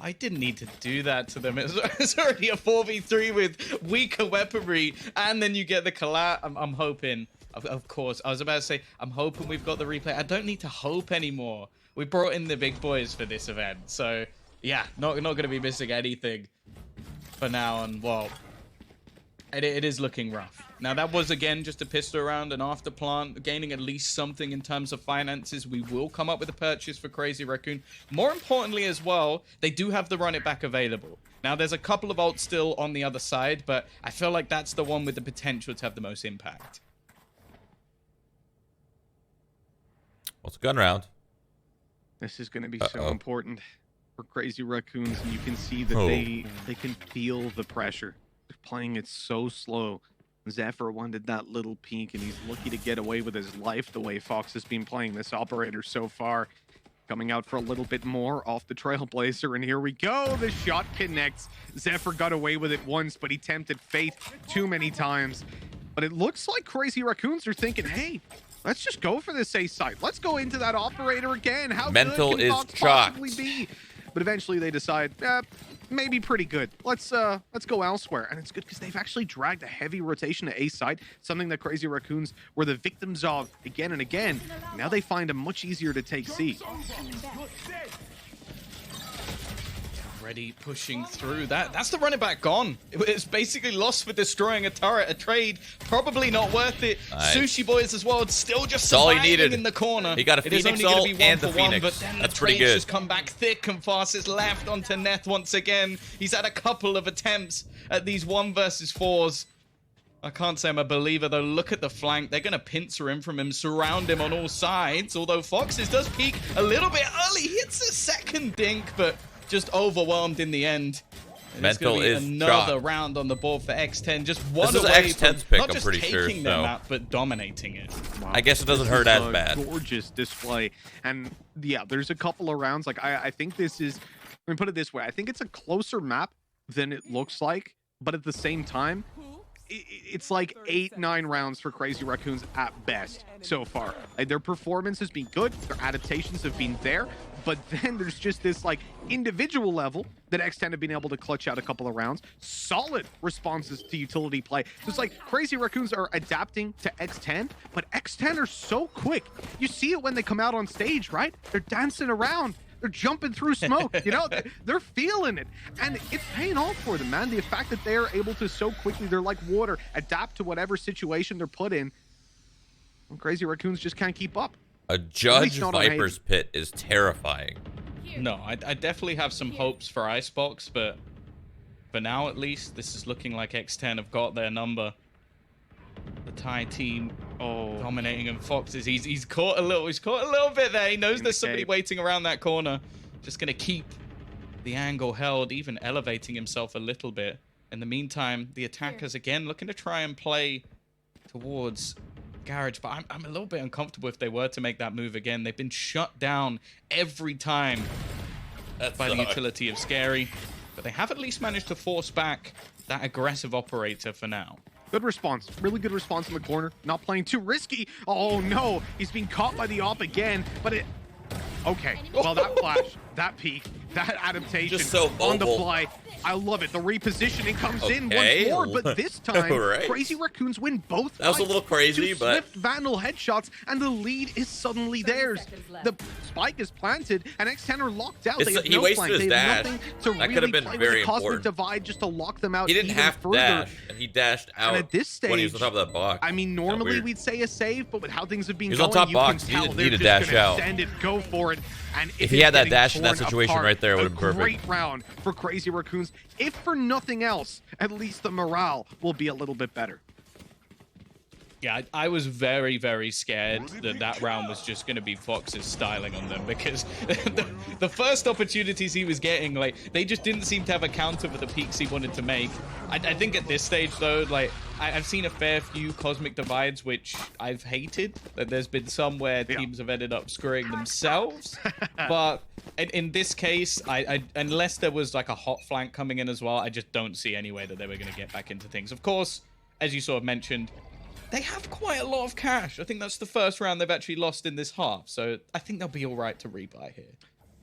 I didn't need to do that to them. It's already a 4v3 with weaker weaponry, and then you get the collab. I'm hoping, of course, I was about to say, I'm hoping we've got the replay. I don't need to hope anymore. We brought in the big boys for this event, so yeah, not going to be missing anything for now. And well, it is looking rough. Now that was again just a pistol round, and after plant gaining at least something in terms of finances, we will come up with a purchase for Crazy Raccoon. More importantly as well, they do have the run it back available. Now there's a couple of ults still on the other side, but I feel like that's the one with the potential to have the most impact. Well, it's a gun round. This is going to be so important for Crazy Raccoons, and you can see that they can feel the pressure. They're playing it so slow. zepher wanted that little peek, and he's lucky to get away with his life the way foxz has been playing this operator so far. Coming out for a little bit more off the Trailblazer, and here we go. The shot connects. zepher got away with it once, but he tempted fate too many times. But it looks like Crazy Raccoons are thinking, hey, let's just go for this A side. Let's go into that operator again. How Mental good can is foxz shocked. possibly be? But eventually they decide, maybe pretty good. Let's go elsewhere. And it's good because they've actually dragged a heavy rotation to A side, something that Crazy Raccoons were the victims of again and again. Now they find it much easier to take C. Already pushing through. That's the running back gone. It's basically lost with destroying a turret. A trade probably not worth it. Nice. Sushiboys as well, still just all he surviving needed. in the corner. He got a It is Phoenix only gonna ult be one and the for one, Phoenix. but then That's the pretty trades good. just come back thick and fast. It's left onto neth once again. He's had a couple of attempts at these 1 versus 4s. I can't say I'm a believer, though. Look at the flank. They're going to pincer him from him, surround him on all sides. Although foxz does peek a little bit early. Hits a second dink, but just overwhelmed in the end. And Mental it's is another shocked. round on the board for X10. Just one This is away X10's from pick, not I'm just pretty sure, taking them so- out, but dominating it. Wow. I guess it doesn't This hurt is as a bad. Gorgeous display. And yeah, there's a couple of rounds. Like I think this is, let me put it this way. I think it's a closer map than it looks like, but at the same time, it's like 8-9 rounds for Crazy Raccoons at best so far. Like, their performance has been good, their adaptations have been there, but then there's just this like individual level that X10 have been able to clutch out a couple of rounds. Solid responses to utility play. So it's like Crazy Raccoons are adapting to X10, but X10 are so quick. You see it when they come out on stage, right? They're dancing around. They're jumping through smoke, you know, they're feeling it. And it's paying off for them, man. The fact that they are able to so quickly, they're like water, adapt to whatever situation they're put in. And Crazy Raccoons just can't keep up. A Judge Viper's Pit is terrifying. No, I definitely have some hopes for Icebox, but for now at least, this is looking like X10 have got their number. The Thai team dominating, and foxz is he's caught a little bit there. He knows there's somebody waiting around that corner. Just gonna keep the angle held, even elevating himself a little bit. In the meantime, the attackers again looking to try and play towards Garage, but I'm a little bit uncomfortable if they were to make that move again. They've been shut down every time by the utility of sScary, but they have at least managed to force back that aggressive operator for now. Good response. Really good response in the corner. Not playing too risky. Oh, no. He's being caught by the op again, but it... Okay. Well, that flash, that peek, that adaptation just so on the fly. I love it. The repositioning comes in once more, but this time, Crazy Raccoons win both. That was a little crazy, but... Swift Vandal headshots, and the lead is suddenly theirs. The spike is planted, and X10 are locked out. They have he no wasted flank. his They have dash. nothing to That really could have been play very with the cosmic important. divide just to lock them out. He didn't even have to further. dash, and he dashed out. And at this stage, when he was on top of that box. I mean, normally we'd say a save, but with how things have been He was going, on top you box. can He tell didn't they're need to just dash gonna out. send it, go for it. And If he had that dash in that situation right there, it would have been perfect. Great round for Crazy Raccoons. If for nothing else, at least the morale will be a little bit better. Yeah, I was very, very scared that that round was just going to be foxz's styling on them, because the first opportunities he was getting, like, they just didn't seem to have a counter for the peaks he wanted to make. I think at this stage, though, like, I've seen a fair few cosmic divides which I've hated. That there's been some where teams have ended up screwing themselves. But in this case, unless there was like a hot flank coming in as well, I just don't see any way that they were going to get back into things. Of course, as you sort of mentioned, they have quite a lot of cash. I think that's the first round they've actually lost in this half. So I think they'll be all right to rebuy here.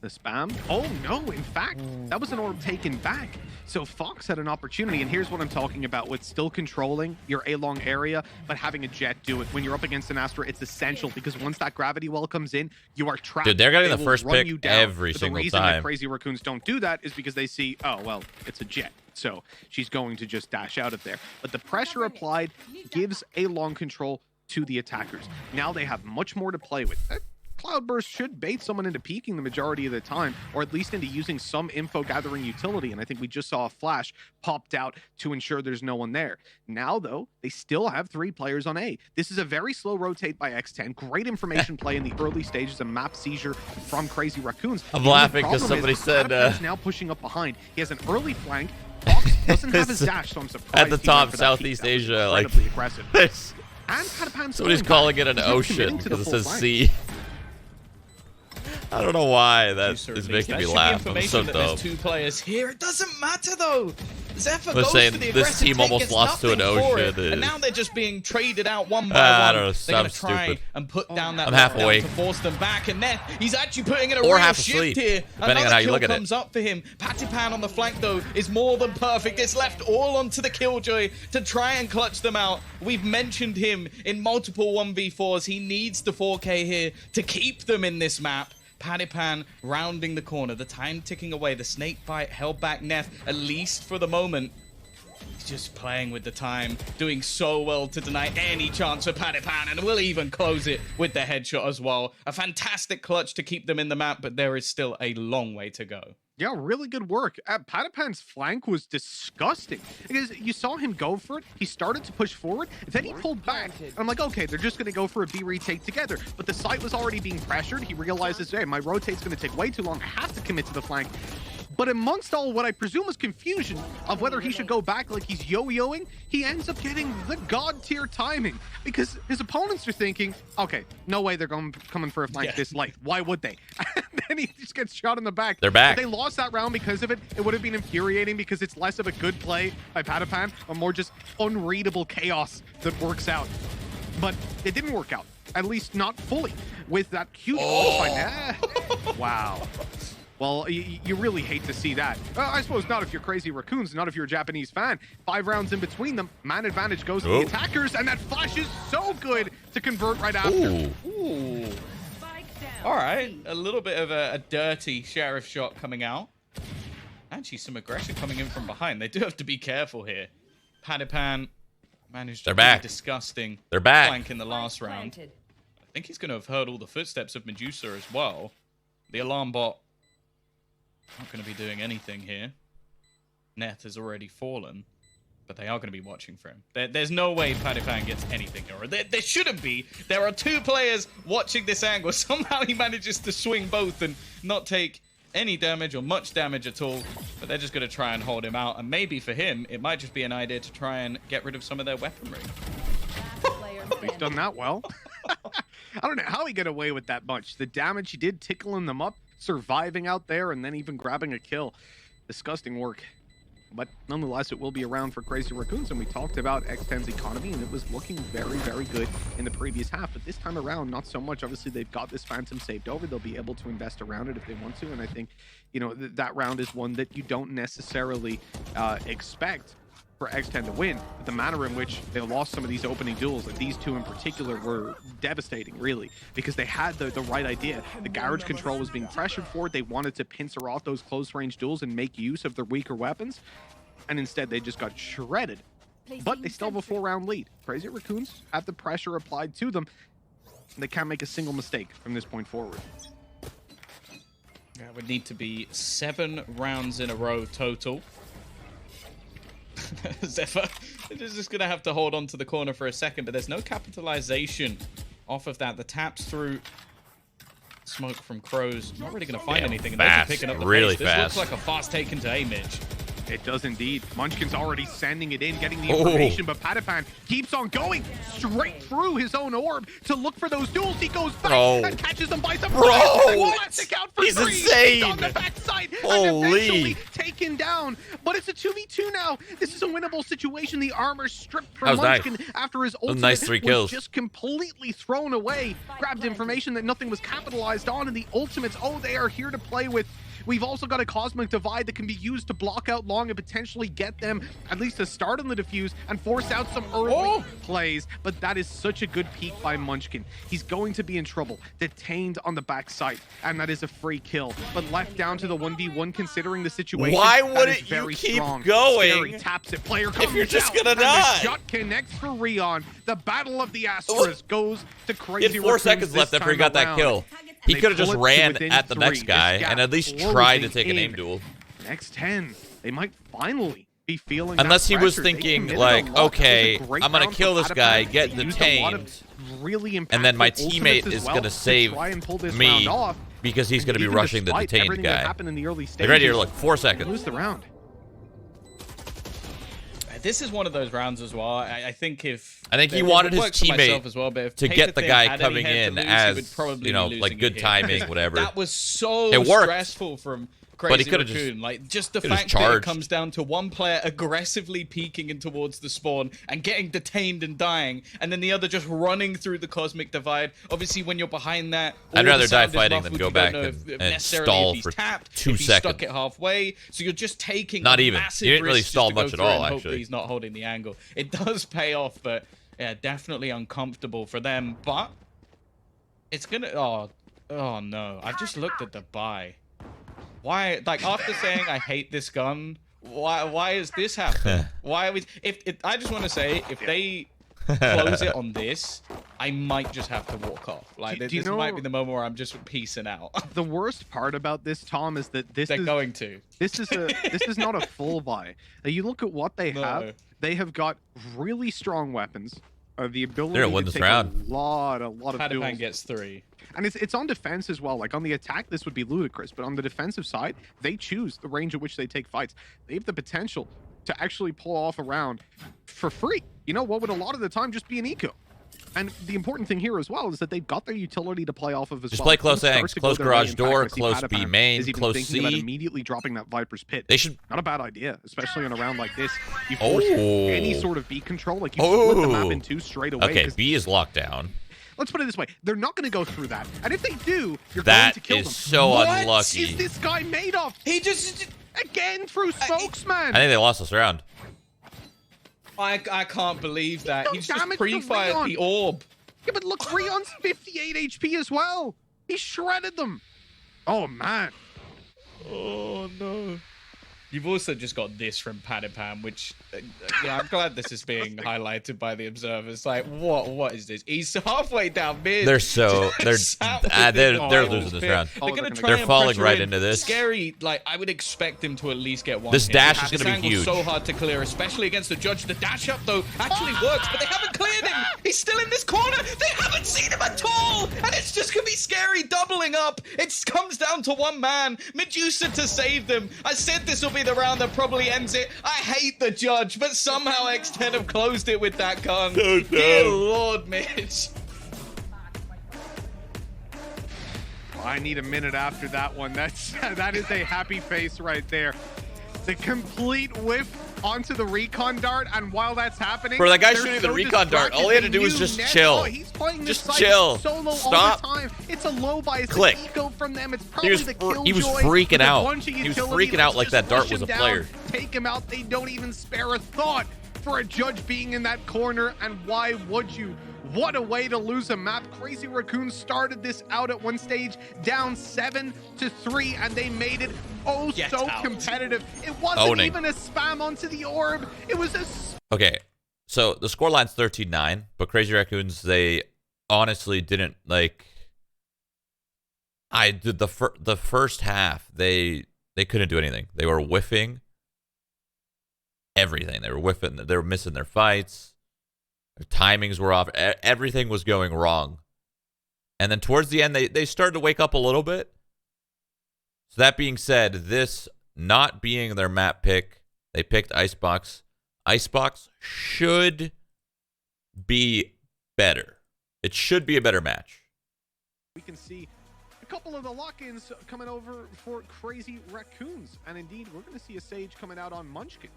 The spam? Oh, no. In fact, that was an orb taken back. So foxz had an opportunity, and here's what I'm talking about with still controlling your A-long area, but having a jet do it. When you're up against an Astra, it's essential, because once that gravity well comes in, you are trapped. Dude, they're getting They the will first run pick you down. every But single the reason time. that Crazy Raccoons don't do that is because they see, oh, well, it's a jet. So she's going to just dash out of there. But the pressure applied gives A-long control to the attackers. Now they have much more to play with. Cloudburst should bait someone into peeking the majority of the time, or at least into using some info gathering utility. And I think we just saw a flash popped out to ensure there's no one there. Now, though, they still have 3 players on A. This is a very slow rotate by X10. Great information play in the early stages of map seizure from Crazy Raccoons. I'm laughing because somebody said... He's now pushing up behind. He has an early flank. foxz doesn't have his dash, so I'm surprised. At the top, Southeast Asia, like... aggressive. And somebody's calling it an ocean because it says sea. I don't know why that is making me laugh. I'm so dumb. There's 2 players here. It doesn't matter though. Zephyr goes saying for the this team almost lost to an ocean. And now they're just being traded out one by I one. don't know. They're gonna Stupid. try and put down that I'm half lockdown awake. to force them back. And then he's actually putting in a Or real half shift asleep, here. depending on how you look at it. Comes up for him. Patiphan on the flank though is more than perfect. It's left all onto the Killjoy to try and clutch them out. We've mentioned him in multiple 1v4s. He needs the 4K here to keep them in this map. Patiphan rounding the corner, the time ticking away, the snake bite held back neth, at least for the moment. He's just playing with the time, doing so well to deny any chance for Patiphan, and will even close it with the headshot as well. A fantastic clutch to keep them in the map, but there is still a long way to go. Yeah, really good work. Patiphan's flank was disgusting because you saw him go for it. He started to push forward, then he pulled back. And I'm like, okay, they're just going to go for a B retake together. But the site was already being pressured. He realizes, hey, my rotate's going to take way too long. I have to commit to the flank. But amongst all what I presume was confusion of whether he should go back like he's yo-yoing, he ends up getting the god tier timing because his opponents are thinking, okay, no way they're coming for a flank this late. Why would they? and he just gets shot in the back. They're back. If they lost that round because of it, it would have been infuriating because it's less of a good play by Patiphan, or more just unreadable chaos that works out. But it didn't work out, at least not fully, with that huge Wow. Well, you really hate to see that. I suppose not if you're Crazy Raccoons, not if you're a Japanese fan. 5 rounds in between them. Man advantage goes to the attackers, and that flash is so good to convert right after. Ooh. All right, a little bit of a dirty sheriff shot coming out. Actually, some aggression coming in from behind. They do have to be careful here. Patiphan managed to be disgusting. They're back. Flank in the last round. I think he's going to have heard all the footsteps of Medusa as well. The alarm bot not going to be doing anything here. Neth has already fallen, but they are going to be watching for him. There's no way Patiphan gets anything, or there shouldn't be. There are 2 players watching this angle. Somehow he manages to swing both and not take any damage or much damage at all, but they're just going to try and hold him out. And maybe for him, it might just be an idea to try and get rid of some of their weaponry. He's done that well. I don't know how he got away with that much. The damage he did tickling them up, surviving out there, and then even grabbing a kill. Disgusting work. But nonetheless, it will be around for Crazy Raccoons, and we talked about X10's economy, and it was looking very, very good in the previous half. But this time around, not so much. Obviously, they've got this Phantom saved over. They'll be able to invest around it if they want to, and I think, you know, that round is one that you don't necessarily expect for X10 to win. But the manner in which they lost some of these opening duels, like these 2 in particular, were devastating, really, because they had the right idea. The garage control was being pressured for. They wanted to pincer off those close-range duels and make use of their weaker weapons, and instead they just got shredded. But they still have a 4-round lead. Crazy Raccoons have the pressure applied to them. They can't make a single mistake from this point forward. Yeah, it would need to be 7 rounds in a row total. Zephyr is just going to have to hold on to the corner for a second, but there's no capitalization off of that. The taps through smoke from Crws. Not really going to find anything. And they're picking up the pace. This looks like a fast take into A, Mitch. It does indeed. Munchkin's already sending it in, getting the information, but Patiphan keeps on going straight through his own orb to look for those duels. He goes back and catches them by surprise. He's 3. Insane! He's on the backside and eventually Holy! taken down. But it's a 2v2 now. This is a winnable situation. The armor stripped from Munchkin after his ultimate was just completely thrown away. Grabbed information that nothing was capitalized on, and the ultimates, they are here to play with. We've also got a Cosmic Divide that can be used to block out long and potentially get them at least a start on the defuse and force out some early plays. But that is such a good peek by Munchkin. He's going to be in trouble. Detained on the backside, and that is a free kill. But left down to the 1v1 considering the situation. Why wouldn't you keep going? sScary taps it. Player comes if you're just down, gonna die. The shot connects for Rion. The Battle of the Astras goes to Crazy. He had 4 seconds left after he got that kill. He could have just ran at the next guy and at least tried to take an aim duel. X10, they might finally be feeling unless he was pressure. thinking like, okay, I'm gonna kill this guy, get detained, really and then my teammate is gonna save me because he's gonna be rushing the detained guy. Get ready here, look, 4 seconds. Lose the round. This is one of those rounds as well. I think he wanted his teammate as well, but if to get the Patiphan guy had coming any head in to lose, as, he would probably you know, be like losing good it timing, here. whatever. That was so It worked. stressful from But he Crazy could've Raccoon. just- Like, just the could've fact just that it charged. comes down to one player aggressively peeking in towards the spawn and getting detained and dying, and then the other just running through the Cosmic Divide. Obviously, when you're behind that, I'd all rather the die sound is fighting muffled. than go You back don't know and necessarily stall if he's for tapped, 2 if he's seconds. stuck it halfway. So you're just taking Not a even. massive You didn't really risk stall just to go much at through all, and hope that actually. he's not holding the angle. It does pay off, but yeah, definitely uncomfortable for them. But it's gonna. Oh no! I've just looked at the buy. Why? Like after saying I hate this gun, why is this happening? Why are we? I just want to say if they close it on this, I might just have to walk off. Like Do you this know- might be the moment where I'm just peacing out. The worst part about this, Tom, is that this They're is going to. this is not a full buy. You look at what they have. They have got really strong weapons. The ability They're gonna win to this take round. a lot of Patiphan duels. gets 3. And it's on defense as well. Like on the attack, this would be ludicrous. But on the defensive side, they choose the range at which they take fights. They have the potential to actually pull off a round for free. You know what would a lot of the time just be an eco. And the important thing here as well is that they've got their utility to play off of as Just well. play close angles, close garage door, close B main, is even close thinking about C. immediately dropping that Viper's Pit. They should. Not a bad idea, especially on a round like this. You force any sort of B control, like you Oh. split the map in two straight away. Okay, B is locked down. Let's put it this way: they're not going to go through that, and if they do, you're That going to kill is them. so What unlucky. is this guy made of? He just... Again through spokesman. I think they lost this round. I can't believe that. No He's just damage to pre-fired Rion. the orb. Yeah, but look, Rion's 58 HP as well. He shredded them. Oh man. Oh no. You've also just got this from Patiphan, which yeah, I'm glad this is being highlighted by the observers. Like, what is this? He's halfway down mid. They're so they're losing this round. They're gonna try They're and falling pressure right in. into this. Scarry, like I would expect him to at least get one. This hit. dash is This gonna be angle's huge. so hard to clear, especially against the judge. The dash up though actually works, but they haven't cleared him. He's still in this corner. They haven't seen him at all, and it's just gonna be Scarry doubling up. It comes down to one man, Medusa, to save them. I said this will be the round that probably ends it. I hate the judge, but somehow X10 have closed it with that gun. No. Dear Lord, Mitch. I need a minute after that one. That is a happy face right there. The complete whiff onto the recon dart, and while that's happening, Bro, that guy they're shooting the so recon dart, all he had to do was distracted, just they knew chill. Neth. Oh, he's playing this Just site chill. solo Stop. all the time. It's a low buy, it's Click. an ego from them. It's He probably was the he was killjoy freaking with a out. bunch of He was utility. freaking out Let's like that just dart push was a him down, player. Take him out. They don't even spare a thought for a judge being in that corner, and why would you? What a way to lose a map. Crazy Raccoon started this out at one stage down 7-3, and they made it Get so out. competitive. It wasn't Owning. even a spam onto the orb. It was a Okay, so the scoreline's 13-9, but Crazy Raccoons, they honestly didn't like. I did the first half. They couldn't do anything. They were whiffing everything. They were whiffing. They were missing their fights. Their timings were off. Everything was going wrong. And then towards the end, they started to wake up a little bit. So that being said, this not being their map pick, they picked Icebox. Icebox should be better. It should be a better match. We can see a couple of the lock-ins coming over for Crazy Raccoons, and indeed we're going to see a Sage coming out on Munchkin.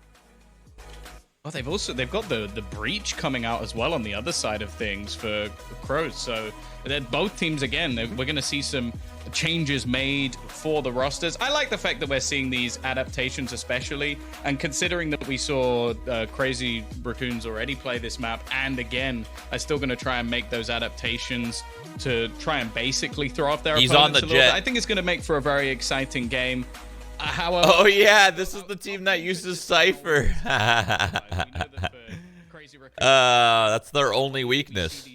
Oh, they've got the breach coming out as well on the other side of things for Crws. So they're both teams again. We're going to see some changes made for the rosters. I like the fact that we're seeing these adaptations, especially, and considering that we saw Crazy Raccoons already play this map, and again, are still going to try and make those adaptations to try and basically throw off their He's opponents on the a little jet. bit. I think it's going to make for a very exciting game. However, Oh yeah, this is the team that uses Cypher. That's their only weakness.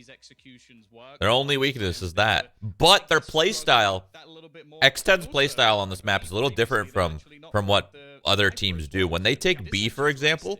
Their only weakness is that. But their playstyle, X10's playstyle on this map is a little different from what other teams do. When they take B, for example,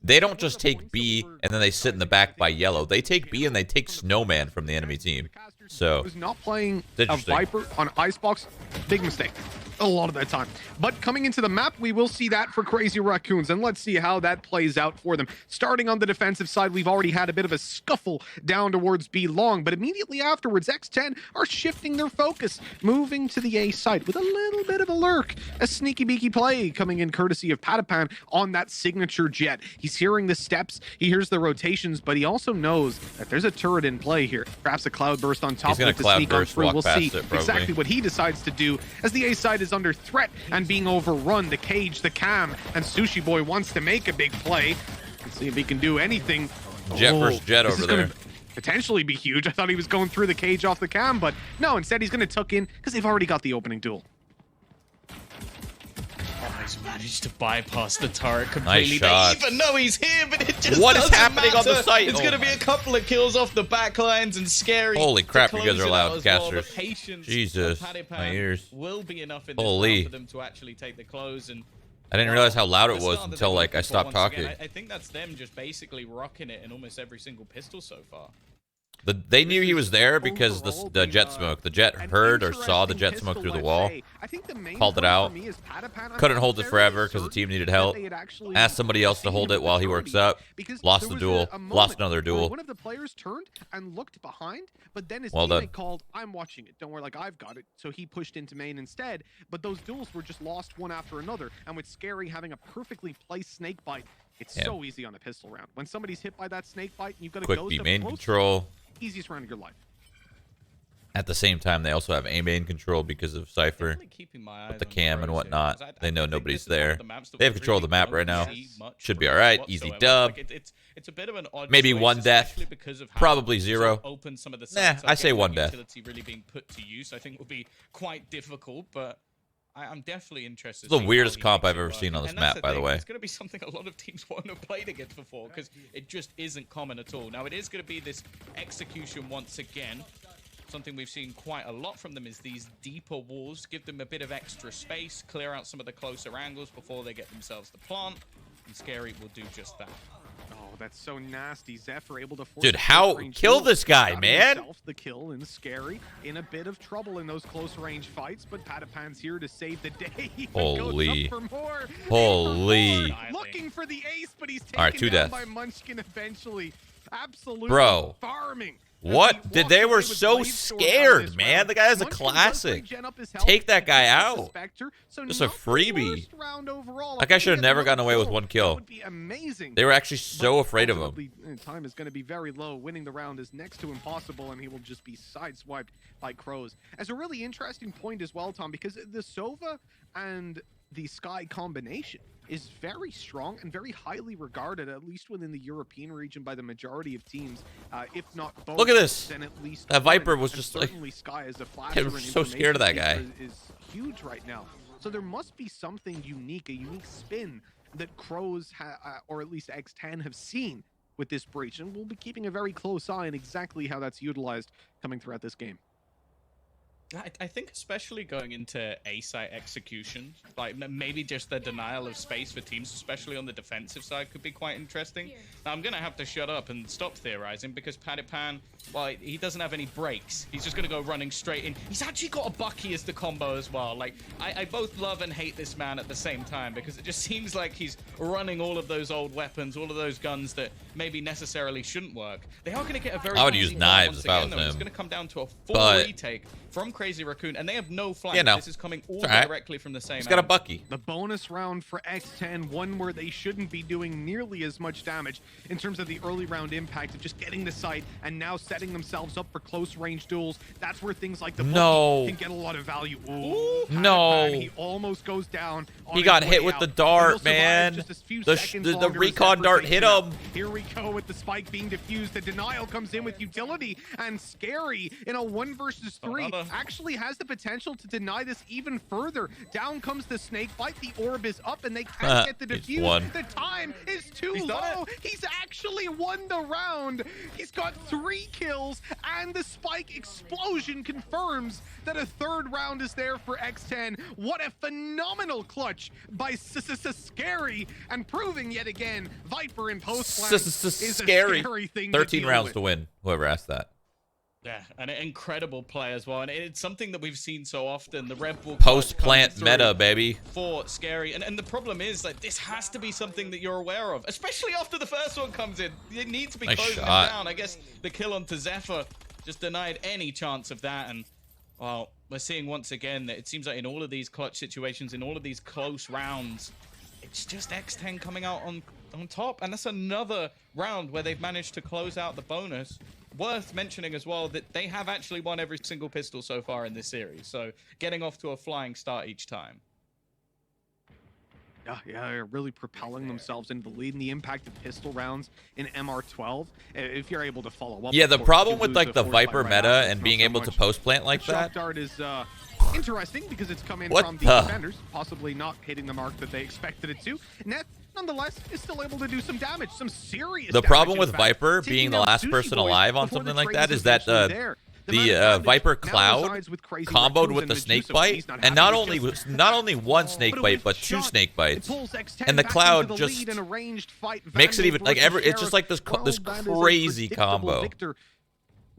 they don't just take B and then they sit in the back by yellow. They take B and they take Snowman from the enemy team. So Was not playing a interesting. Viper on Icebox. Big mistake. A lot of that time. But coming into the map, we will see that for Crazy Raccoons, and let's see how that plays out for them. Starting on the defensive side, we've already had a bit of a scuffle down towards B long, but immediately afterwards, X10 are shifting their focus, moving to the A side with a little bit of a lurk. A sneaky beaky play coming in courtesy of Patiphan on that signature jet. He's hearing the steps, he hears the rotations, but he also knows that there's a turret in play here. Perhaps a cloudburst on top He's gonna of it to sneak on cloudburst, through. walk We'll past see it, probably. exactly what he decides to do as the A side is under threat and being overrun. The cage, the cam, and Sushi Boy wants to make a big play. Let's see if he can do anything. Jet versus jet this over is gonna there. potentially be huge. I thought he was going through the cage off the cam, but no, instead he's going to tuck in because they've already got the opening duel. Oh, he's managed to bypass the turret completely. shot. They even know he's here, but it just What is doesn't happening on the matter. site? It's Oh going to be my- a couple of kills off the backlines and Scary. Holy to crap, you close guys are it loud, out as well. casters. The patience Jesus, of Patiphan my ears. will be enough in this Holy. round for them to actually take the close. And I didn't realize how loud it that's was not that until they're like I looking for stopped once again. talking. I think that's them just basically rocking it in almost every single pistol so far. They knew he was there because overall the jet smoke. The jet heard or saw the jet smoke through the wall. Called it out. Couldn't hold it forever because the team needed help. Asked somebody else to hold it while he works up. Lost the duel. Lost another duel. One of the players turned and looked behind, but then his Well teammate done. called, "I'm watching it. Don't worry, like I've got it." So he pushed into main instead. But those duels were just lost one after another. And with sScary having a perfectly placed snake bite, it's so easy on a pistol round. When somebody's hit by that snake bite, and you've got a Quick ghost B up main close, control. easiest round of your life. At the same time, they also have A main control because of Cypher. Definitely keeping my eyes With the on cam and Crws here, whatnot. 'cause They know think nobody's this is one of there. the maps that They have we control of the really map right don't now. see much Should be from alright. Easy whatsoever. dub. Like it's a bit of an odd Maybe choice, one death. especially because of how Probably sort zero. of open some of the Nah, sites are. I say Getting one that death. utility really being put to use, I think, will be quite difficult, but I'm definitely interested. It's the to see how weirdest he comp makes I've it ever work. seen on this And that's map, by the thing, way. It's going to be something a lot of teams won't have played against before because it just isn't common at all. Now, it is going to be this execution once again. Something we've seen quite a lot from them is these deeper walls. Give them a bit of extra space, clear out some of the closer angles before they get themselves the plant. And sScary will do just that. Oh, that's so nasty. Zephyr able to force Dude, a how close-range kill duel. this guy, Got man? himself the kill, and sScary in a bit of trouble in those close-range fights, but Patiphan's here to save the day. He Holy. goes up for more. Holy. Looking for the ace, but he's taken All right, 2 down deaths. by Munchkin eventually. Absolutely Bro. farming. What? They were so scared, man. The guy is a classic. Take that guy out. Just a freebie. That guy should have never gotten away with 1 kill. That would be amazing. They were actually so But afraid of him. ultimately, time is going to be very low. Winning the round is next to impossible, and he will just be sideswiped by Crws. As a really interesting point as well, Tom, because the Sova and the Sky combination is very strong and very highly regarded, at least within the European region, by the majority of teams, if not both. Look at this. Then at least That Viper one. was And just like- certainly Sky as a Yeah, flasher we're and so scared of that guy. is huge right now. So there must be something unique, a unique spin that Crws or at least X10 have seen with this breach, and we'll be keeping a very close eye on exactly how that's utilized coming throughout this game. I think especially going into A-site execution, like maybe just the denial of space for teams, especially on the defensive side, could be quite interesting. Now, I'm going to have to shut up and stop theorizing because Patiphan, well, he doesn't have any breaks. He's just going to go running straight in. He's actually got a Bucky as the combo as well. Like, I both love and hate this man at the same time because it just seems like he's running all of those old weapons, all of those guns that maybe necessarily shouldn't work. They are going to get a very I would easy use fight knives once if I again, was though. It's him. going to come down to a full But- retake from Crazy Raccoon, and they have no flank. You know, This is coming all it's all right. directly from the same He's got a end. Bucky. The bonus round for X10, one where they shouldn't be doing nearly as much damage in terms of the early round impact of just getting the site and now setting themselves up for close range duels. That's where things like the No. Bucky can get a lot of value. Ooh, No. Patiphan, he almost goes down. On He his got way hit with out. the He'll dart, survive man. just a few The seconds the longer as recon Zephyr dart takes hit out. him. Here we go with the spike being diffused. The denial comes in with utility, and sScary in a 1 versus 3 Another. actually has the potential to deny this even further. Down comes the snake bite. The orb is up, and they can't get the He's defuse. won. The time is too He's done low. He's actually won the round. He's got 3 kills, and the spike explosion confirms that a 3rd round is there for X10. What a phenomenal clutch by sScary, and proving yet again Viper in post plan is a Scary. scary thing 13 to deal rounds with. to win. Whoever asked that. Yeah, and an incredible play as well. And it's something that we've seen so often. The Red Bull Post-plant coming meta, through baby. for sScary. And the problem is that this has to be something that you're aware of, especially after the first one comes in. You need to be Nice closing them shot. down. I guess the kill onto Zephyr just denied any chance of that. And, well, we're seeing once again that it seems like in all of these clutch situations, in all of these close rounds, it's just X10 coming out on top. And that's another round where they've managed to close out the bonus. Worth mentioning as well that they have actually won every single pistol so far in this series. So getting off to a flying start each time. Yeah, they're really propelling themselves into the lead in the impact of pistol rounds in MR12. If you're able to follow up. Yeah, of the course, problem you with lose like the force by Viper right meta after, it's and not being so able to much. post plant like Shock that. dart is interesting because it's come in What from the- the defenders, possibly not hitting the mark that they expected it to. Neth, nonetheless, is still able to do some damage, some serious The damage, problem in with fact, Viper taking being the down last person sushiboys alive on before something the like trade that was is that eventually there. the amount of Viper damage now Cloud resides with Crazy comboed Raccoons with and the Medusa, snake but bite, he's not and happy not with only just one snake But a bite, whiff but 2 shot. snake It bites, pulls X10 and the back Cloud into the just lead in a ranged fight. makes it Vandal even like versus it's just Sheriff. like this Well, this that is a crazy predictable combo. victor.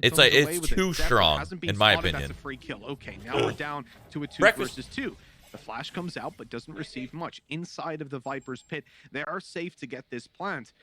It's Comes like away it's with it. too Zephyr strong, hasn't been in my spotted. opinion. That's a free kill. Okay, now we're down to a 2 Breakfast. versus 2. The flash comes out, but doesn't receive much. Inside of the Viper's pit, they are safe to get this plant.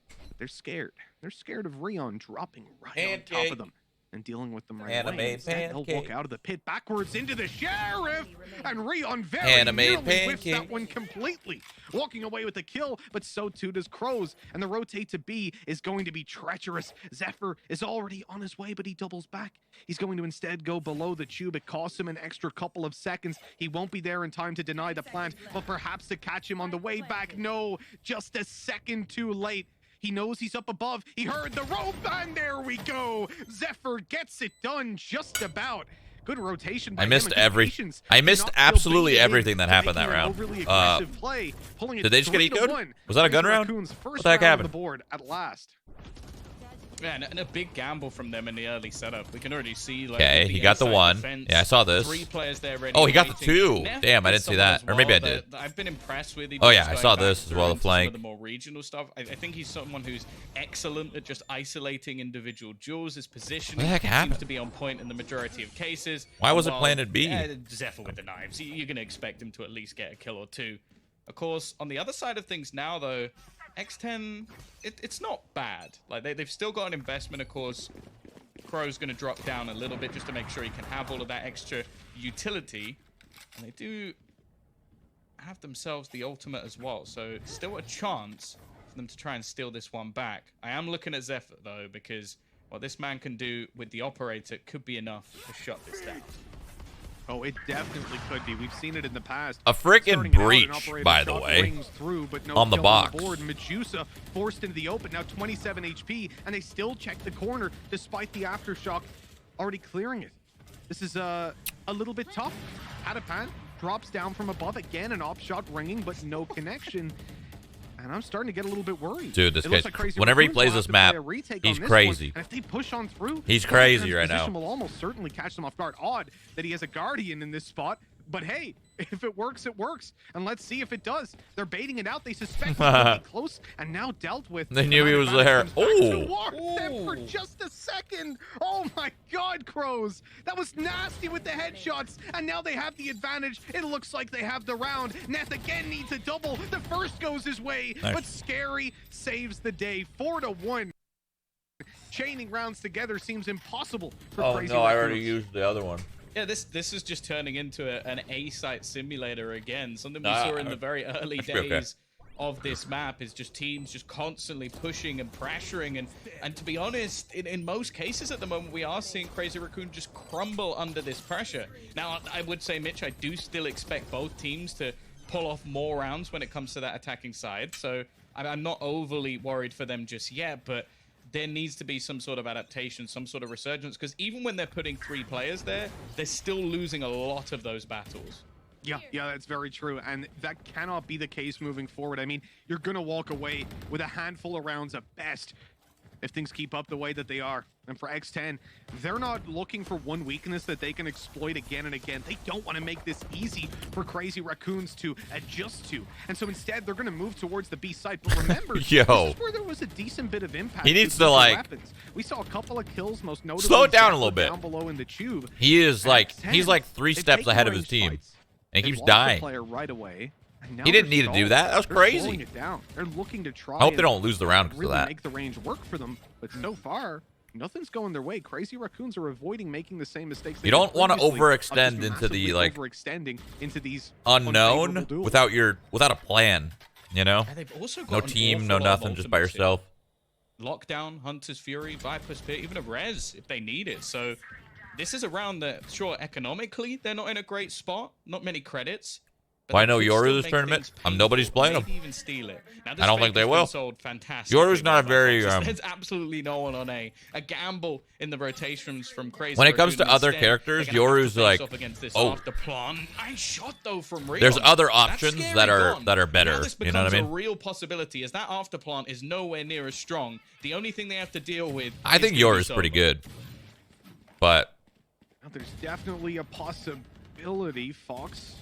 But they're scared. They're scared of Rion dropping right on top of them and dealing with them right away. Instead, they'll walk out of the pit backwards into the Sheriff, and Rion very nearly whiffs that one completely, walking away with the kill, but so too does Crws, and the rotate to B is going to be treacherous. Zephyr is already on his way, but he doubles back. He's going to instead go below the tube. It costs him an extra couple of seconds. He won't be there in time to deny the plant, but perhaps to catch him on the way back. No, just a second too late. He knows he's up above. He heard the rope, and there we go. Zephyr gets it done just about. Good rotation by I missed absolutely everything that happened that round. Did they just get ecoed? Was that a gun round? What the heck happened? The board at last. Yeah, and a big gamble from them in the early setup. We can already see. Like, Okay, he got the one. Defense, Yeah, I saw this. 3 players there ready. Oh, he got the waiting. 2. Neth Damn, I is didn't see someone that. as Or maybe well I did. that I've been impressed with. Oh, yeah, I Going saw back this as well, the through flank. Some of the more regional stuff. I think he's someone who's excellent at just isolating individual duels. His positioning What the heck seems happened? to be on point in the majority of cases. Why was it While, planted B? Yeah, Zephyr with the knives. You're going to expect him to at least get a kill or 2. Of course, on the other side of things now, though, X10, it's not bad. Like, they've still got an investment, of course. Crow's going to drop down a little bit just to make sure he can have all of that extra utility. And they do have themselves the ultimate as well. So still a chance for them to try and steal this one back. I am looking at Zephyr, though, because what this man can do with the operator could be enough to shut this down. Oh, it definitely could be. We've seen it in the past. A freaking breach, by the way, through, but no on the kill box. On the board. Medusa forced into the open, now 27 HP, and they still check the corner despite the aftershock already clearing it. This is a little bit tough. Patiphan drops down from above again, an op shot ringing, but no connection. And I'm starting to get a little bit worried. Dude, this guy, like whenever he plays this map, he's crazy. And if they push on through, he's crazy right now. Will almost certainly catch them off guard. Odd that he has a Guardian in this spot, but hey, if it works, it works. And let's see if it does. They're baiting it out. They suspect it's be close and now dealt with. They knew he was there. Them for just a second. Oh my God, Crws. That was nasty with the headshots. And now they have the advantage. It looks like they have the round. Neth again needs a double. The first goes his way, but sScary saves the day. 4-1. Chaining rounds together seems impossible for Crazy no, I already Raccoons. used the other one. Yeah, this is just turning into an A-site simulator again. Something we saw in the very early days of this map is just teams just constantly pushing and pressuring. And to be honest, in most cases at the moment, we are seeing Crazy Raccoon just crumble under this pressure. Now, I would say, Mitch, I do still expect both teams to pull off more rounds when it comes to that attacking side. So I'm not overly worried for them just yet, but there needs to be some sort of adaptation, some sort of resurgence, because even when they're putting 3 players there, they're still losing a lot of those battles. Yeah, that's very true, and that cannot be the case moving forward. I mean, you're gonna walk away with a handful of rounds at best if things keep up the way that they are. And for X10, they're not looking for one weakness that they can exploit again and again. They don't want to make this easy for Crazy Raccoons to adjust to. And so instead, they're going to move towards the B site. But remember, this is where there was a decent bit of impact. He needs to, like... weapons. We saw a couple of kills, most notably... slow it down a little bit. Down below in the tube. He is like... X10, he's like 3 steps ahead of his team. And he keeps dying. Player right away. He didn't need to do that. That was crazy. It down. They're looking to try. I hope they don't lose the round because really of that. Make the range work for them, but so far, nothing's going their way. Crazy Raccoons are avoiding making the same mistakes. You don't want to overextend into the like overextending into these unknown without a plan. You know, And they've also got no an team, awful no lot of nothing, just by ultimates here. yourself. Lockdown, Hunter's Fury, Viper's Pit, even a Res if they need it. So this is a round that, sure, economically, they're not in a great spot. Not many credits. Well, I know Yoru's tournament. Nobody's playing them. Even steal it. Now, I don't think they will. Sold fantastic. Yoru's not a very. There's absolutely no one on a gamble in the rotations from Crazy. When it comes Raccoon. to other Instead, characters, they're gonna have Yoru's to face like, off against this oh. Afterplan. Nice shot though from Rion. There's other That's options scary that are gone. better. Now this You know what I becomes mean? a real possibility, as that Afterplant is nowhere near as strong. The only thing they have to deal with. I think Yoru's pretty good, but there's definitely a possibility. foxz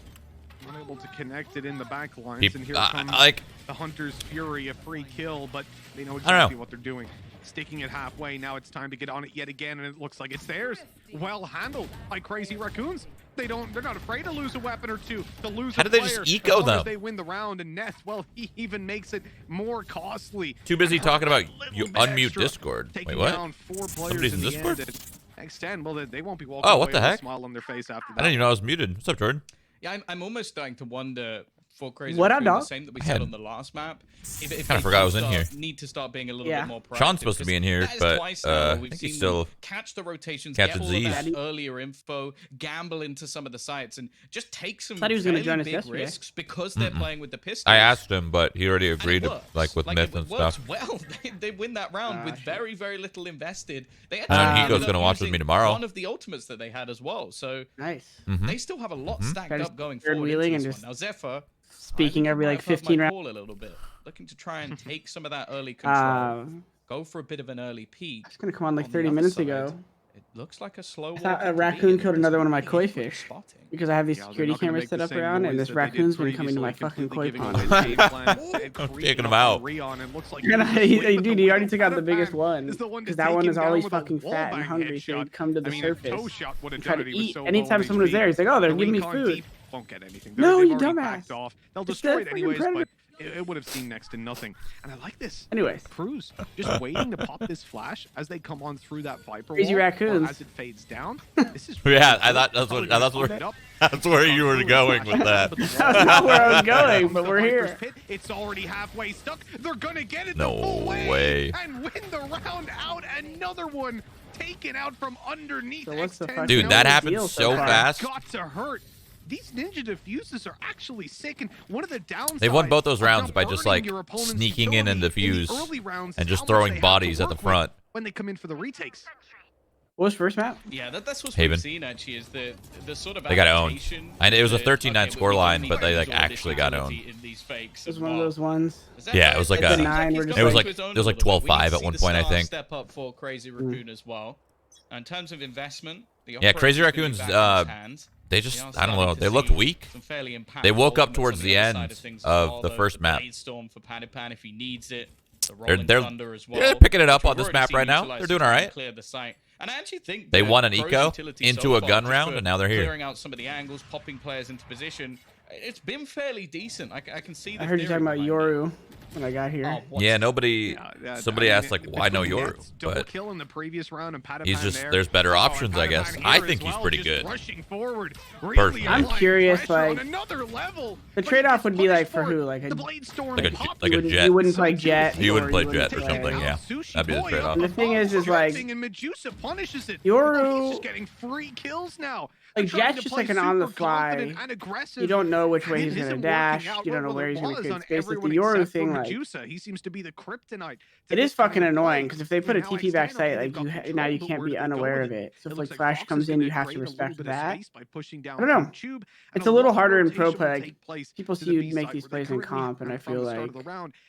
unable to connect it in the back lines, and here comes like the Hunter's Fury, a free kill, but they know I don't exactly know. what they're doing. sticking it halfway. Now it's time to get on it yet again, and it looks like it's theirs. Well handled by Crazy Raccoons. They're not afraid to lose a weapon or two, to lose How a did they player, just eco as long as them? they win the round, and Neth, well, he even makes it more costly. Too busy talking about you Little bit unmute extra, Discord. taking Wait, what? down 4 players Somebody's in the Discord? end, and X10, well, they won't be walking Oh, away what the with a heck? smile on their face after I that. didn't even know I was muted. What's up, Jordan? Yeah, I'm almost starting to wonder for Crazy What up, Raccoon, dog? the same that we I said had- on the last map. If Kinda they forgot I was in start- here. Need to start being a little Yeah. bit more proactive. Sean's supposed to be in here, because that is but twice now I we've think seen he's them still catch the rotations, Captain get all of that Z's. earlier info, gamble into some of the sites, and just take some Thought he was gonna fairly join us big yesterday. risks because they're playing with the pistol. I asked him, but he already And it agreed, works. like with myth and it works stuff. well. They win that round with shit. very, very little invested. They And then actually Hiko's ended gonna up watch with me using tomorrow. One of the ultimates that they had as well. So Nice. they still have a lot stacked Kinda up going third forward. wheeling Into and this just one. Now Zephyr, Speaking I every might like have heard 15 my rounds. call a little bit, looking to try and take some of that early control. Um, Go for a bit of an early peak. it's gonna come on like On the 30 other minutes side, ago It looks like a slow. I thought walk a into B, raccoon and killed there another isn't one of my really koi good fish. spotting. because I have these Yeah, they're security not gonna cameras make set the up same around, and noise this that they did raccoon's been coming to my previously, fucking koi completely pond. giving away his game plan and I'm creeping taking him up out. on Rion, and looks like And he's just waiting, but dude, the he already winner took out the Patiphan biggest one is the one to because that take one him is down always with a fucking fat and wallbang hungry, so headshot. he'd come to the I mean, a surface toe shot would have and try done to it. He was eat. so Anytime low someone was HP. there, he's like, "Oh, they're The giving me recon food." deep won't get anything. No, They've you already dumbass. backed off. They'll It's destroy that it freaking anyways, predator. but it would have seen next to nothing. And I like this. Anyways, Crws just waiting to pop this flash as they come on through that Viper Crazy wall, or Raccoons. as it fades down. This is Yeah, I thought Probably that's gonna where fuck it up. that's where you were going with that. That's not where I was going, but we're here. Pit, it's already halfway stuck. They're gonna get it No the full way. and win the round out. Another one taken out from underneath. So what's the X10. fucking Dude, that deal happened so so far? fast. Got to hurt. These ninja diffuses are actually sick, and one of the downsides. They won both those of rounds not by just, burning like, your opponent's sneaking in and utility defuse the early rounds and is just how much throwing they have to bodies at the work with front. when they come in for the retakes. What was first map? Yeah, that's what Haven. we've seen actually is the sort of They got owned. adaptation And it was a that, 13-9 okay, scoreline, we but they, like, absorb this actually got utility owned. in these fakes It was as one of well. those ones. Yeah, it was like It's a a- 9 he's versus gone It was into like- his own it was like a little bit. We 12-5 need at to see one the point, I stars think. Step up for Crazy Raccoon as well. In terms of investment, the Yeah, operator's Crazy gonna be Raccoons, back in his hands. They They just, are I don't starting know, to they looked see weak. some fairly impactful They woke up ultimates towards on the other end side things as of well. the first map. Blade Storm for Patiphan if he needs it. The They're Rolling they're Thunder as well, they're picking it up which on we've this already map seen right now. utilised They're to doing try all and right. clear the site. And I actually think They that won an Crws' eco utility into so a far, gun just round, for and now they're here. Clearing out some of the angles, popping players into position. It's been fairly decent. I can see. I the heard you theory talking about behind it. Yoru when I got here. Oh, what's- Yeah, nobody. Somebody asked, like, why no between Yoru? Neth's double But kill in the previous round and Patiphan he's just- there. there's better Oh, and options, I guess. Patiphan I here think as he's well, pretty just good. Rushing forward, Personally. I'm applying curious, pressure on like, another level. the But he trade-off gets would be, like, punished for it. who? Like a- The Blade Storm Like a popped like a you wouldn't, jet. you wouldn't play Jet. You wouldn't or play you Jet or play- something, yeah. Sushi That'd be the Boy trade-off. up And the thing above, is like- and Medusa punishes it. Yoru- Oh, he's just getting free kills now. Like, They're trying Jet's to just play like an on the super fly. confident and aggressive. You don't know which way It he's gonna isn't dash. working out. You don't know Well, where it he's gonna was create on space. Like everyone the Yoru except for thing, like Medusa. He seems to be the kryptonite. it is fucking annoying because if they put a TP back site, like now you can't be unaware of it. So if like Flash comes in, you have to respect that. I don't know. It's a little harder in pro play. Like, people see you make these plays in comp, and I feel like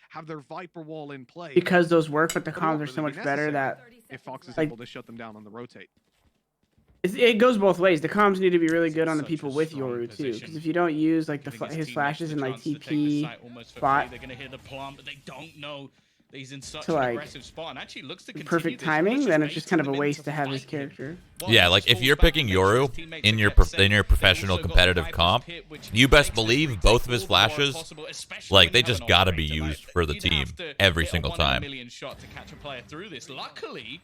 have their Viper wall in play because those work, but the But it won't comms are so really much be better necessary. that if Fox is like- able to shut them down on the rotate. it goes both ways. The comms need to be really good on the Such people a with strong Yoru too, position. because if you don't use like Giving his teammates flashes the and like chance to take the TP site almost for spot free. They're gonna hit the plum, but they don't know that he's in such to, an like, aggressive spot. And actually looks to continue perfect this. timing, He's then it's just kind of a baiting them waste into to have his fighting him. character. Well, Yeah, he like just if you're falls back picking and makes sure Yoru his teammates in are your kept safe. in your They've professional also got competitive Viper's comp, pit, which you best makes them believe retake both of his all the power flashes, possible, especially like when they you have just an gotta be operator. used Like, for the you'd team have to every hit a single 1 in a time. million shot to catch a player through this. Luckily,